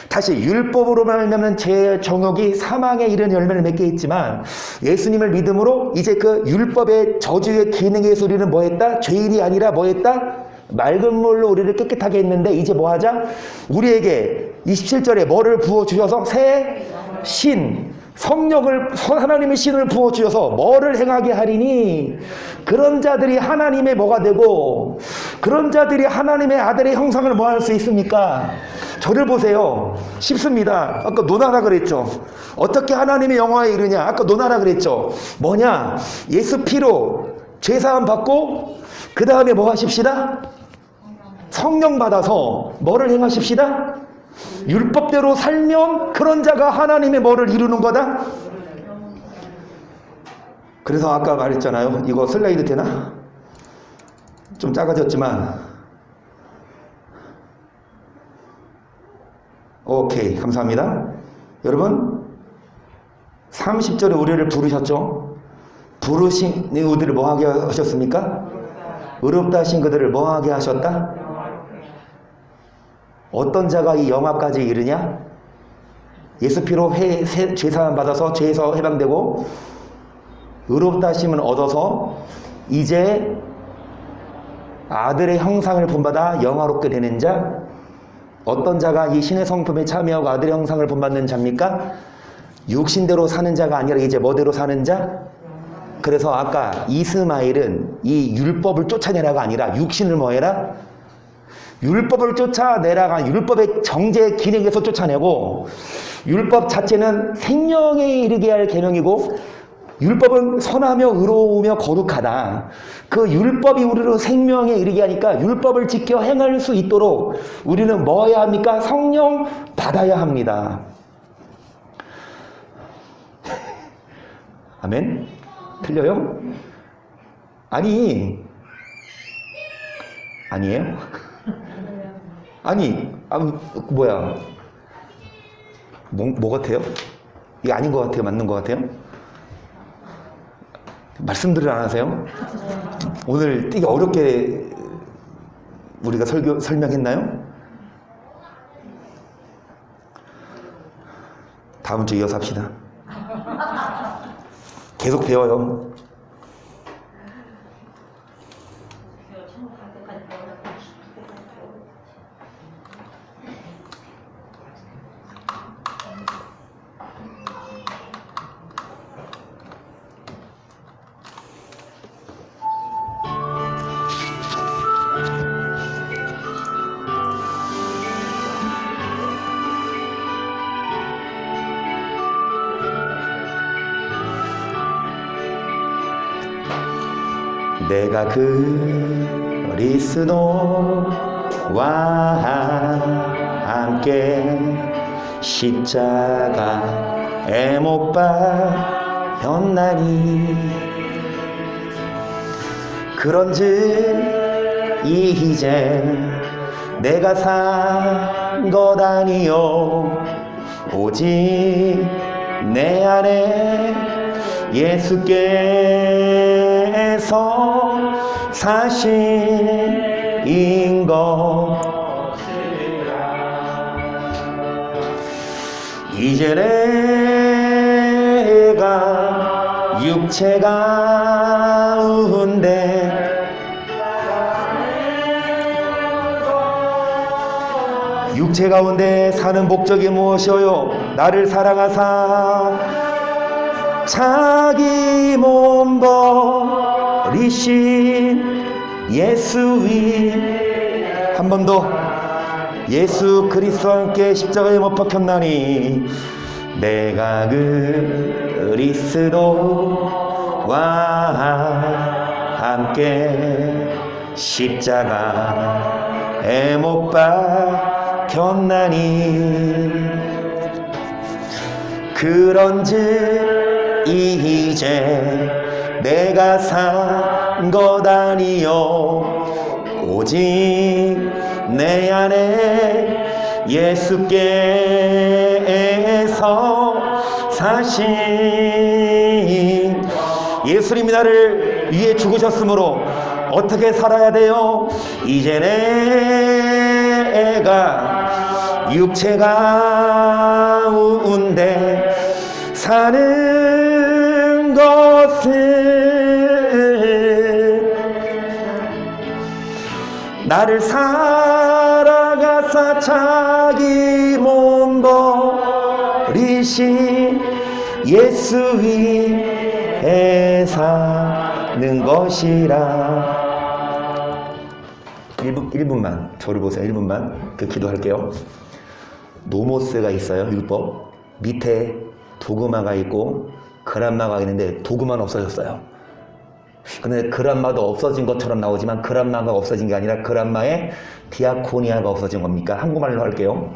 다시 율법으로 말미암는 죄의 정욕이 사망에 이르는 열매를 맺게 했지만 예수님을 믿음으로 이제 그 율법의 저주의 기능에서 우리는 뭐했다? 죄인이 아니라 뭐했다? 맑은 물로 우리를 깨끗하게 했는데 이제 뭐하자? 우리에게 27절에 뭐를 부어주셔서 새 신, 성령을 하나님의 신을 부어주셔서 뭐를 행하게 하리니 그런 자들이 하나님의 뭐가 되고 그런 자들이 하나님의 아들의 형상을 뭐 할 수 있습니까? 저를 보세요. 쉽습니다. 아까 논하라 그랬죠. 어떻게 하나님의 영화에 이르냐? 아까 논하라 그랬죠. 뭐냐? 예수 피로 죄사함 받고 그 다음에 뭐 하십시다? 성령 받아서 뭐를 행하십시다? 율법대로 살면 그런 자가 하나님의 뭐를 이루는 거다? 그래서 아까 말했잖아요. 이거 슬라이드 되나? 좀 작아졌지만 오케이. 감사합니다. 여러분 30절에 우리를 부르셨죠? 부르신 우리를 뭐하게 하셨습니까? 의롭다 하신 그들을 뭐하게 하셨다? 어떤 자가 이 영화까지 이르냐? 예수 피로 죄사함 받아서 죄에서 해방되고 의롭다 하심을 얻어서 이제 아들의 형상을 본받아 영화롭게 되는 자. 어떤 자가 이 신의 성품에 참여하고 아들의 형상을 본받는 자입니까? 육신대로 사는 자가 아니라 이제 뭐대로 사는 자? 그래서 아까 이스마엘은 이 율법을 쫓아내라가 아니라 육신을 뭐해라? 율법을 쫓아내라가 율법의 정죄 기능에서 쫓아내고 율법 자체는 생명에 이르게 할 계명이고 율법은 선하며 의로우며 거룩하다. 그 율법이 우리로 생명에 이르게 하니까 율법을 지켜 행할 수 있도록 우리는 뭐 해야 합니까? 성령 받아야 합니다. 아멘? 틀려요? 아니에요? 뭐야? 뭐 같아요? 이게 아닌 것 같아요? 맞는 것 같아요? 말씀들을 안 하세요? 오늘 되게 어렵게 우리가 설명했나요? 다음 주 이어서 합시다. 계속 배워요. 내가 그리스도와 함께 십자가에 못 박혔나니 그런즉 이제 내가 산 것 아니요 오직 내 안에 예수께서 사신 것 이제 내가 육체 가운데 육체 가운데 사는 목적이 무엇이요? 나를 사랑하사 자기 몸 버리신 예수 위 한 번 더 예수 그리스도와 함께 십자가에 못 박혔나니 내가 그리스도와 함께 십자가에 못 박혔나니 그런즉 이제 내가 산 것 아니요 오직 내 안에 예수께서 사신 예수님이 나를 위해 죽으셨으므로 어떻게 살아야 돼요? 이제 내가 육체 가운데 사는 것은 나를 사랑하사 자기 몸 버리신 예수 위에 사는 것이라. 1분만 저를 보세요. 1분만 그 기도할게요. 노모스가 있어요. 율법 밑에 도그마가 있고 그람마가 있는데 도그마는 없어졌어요. 근데 그람마도 없어진 것처럼 나오지만 그람마가 없어진 게 아니라 그람마의 디아코니아가 없어진 겁니까? 한국말로 할게요.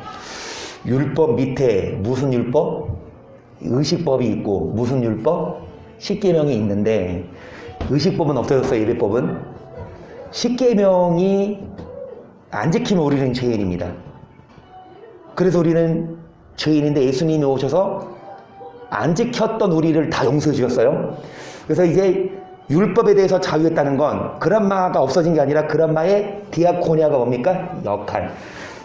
율법 밑에 무슨 율법? 의식법이 있고 무슨 율법? 십계명이 있는데 의식법은 없어졌어요. 예배법은. 십계명이 안 지키면 우리는 죄인입니다. 그래서 우리는 죄인인데 예수님이 오셔서 안 지켰던 우리를 다 용서해 주셨어요. 그래서 이제 율법에 대해서 자유했다는 건 그람마가 없어진 게 아니라 그람마의 디아코니아가 뭡니까? 역할.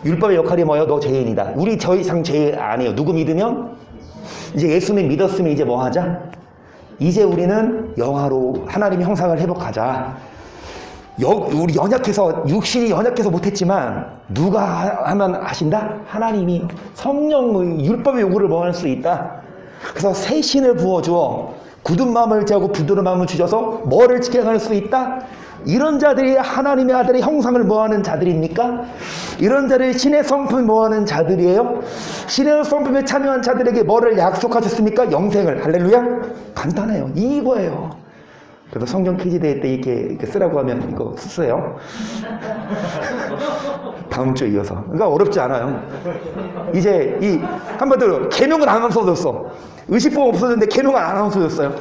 율법의 역할이 뭐예요? 너 죄인이다. 우리 더 이상 죄 안 해요. 누구 믿으면? 이제 예수님 믿었으면 이제 뭐 하자? 이제 우리는 영화로 하나님의 형상을 회복하자. 우리 연약해서 육신이 연약해서 못했지만 누가 하면 하신다? 하나님이 성령의 율법의 요구를 뭐 할 수 있다. 그래서 새 신을 부어주어 굳은 마음을 제하고 부드러운 마음을 주셔서 뭐를 지켜갈 수 있다? 이런 자들이 하나님의 아들의 형상을 뭐하는 자들입니까? 이런 자들이 신의 성품을 뭐하는 자들이에요? 신의 성품에 참여한 자들에게 뭐를 약속하셨습니까? 영생을. 할렐루야? 간단해요. 이거예요. 그래서 성경 퀴즈 대회 때 이렇게 쓰라고 하면 이거 쓰세요. 다음 주에 이어서. 그러니까 어렵지 않아요. 이제 한마디로 계명을 안 없어졌어. 의식법 없어졌는데 계명을 안 없어졌어요.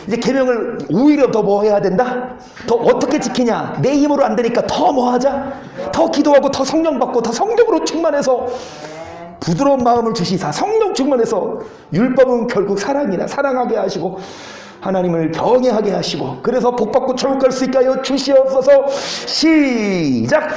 이제 계명을 오히려 더 뭐 해야 된다? 더 어떻게 지키냐? 내 힘으로 안 되니까 더 뭐 하자? 더 기도하고 더 성령 받고 더 성령으로 충만해서 부드러운 마음을 주시사 성령 충만해서 율법은 결국 사랑이라 사랑하게 하시고 하나님을 경외하게 하시고 그래서 복받고 천국 갈 수 있게 하여 주시옵소서. 시작.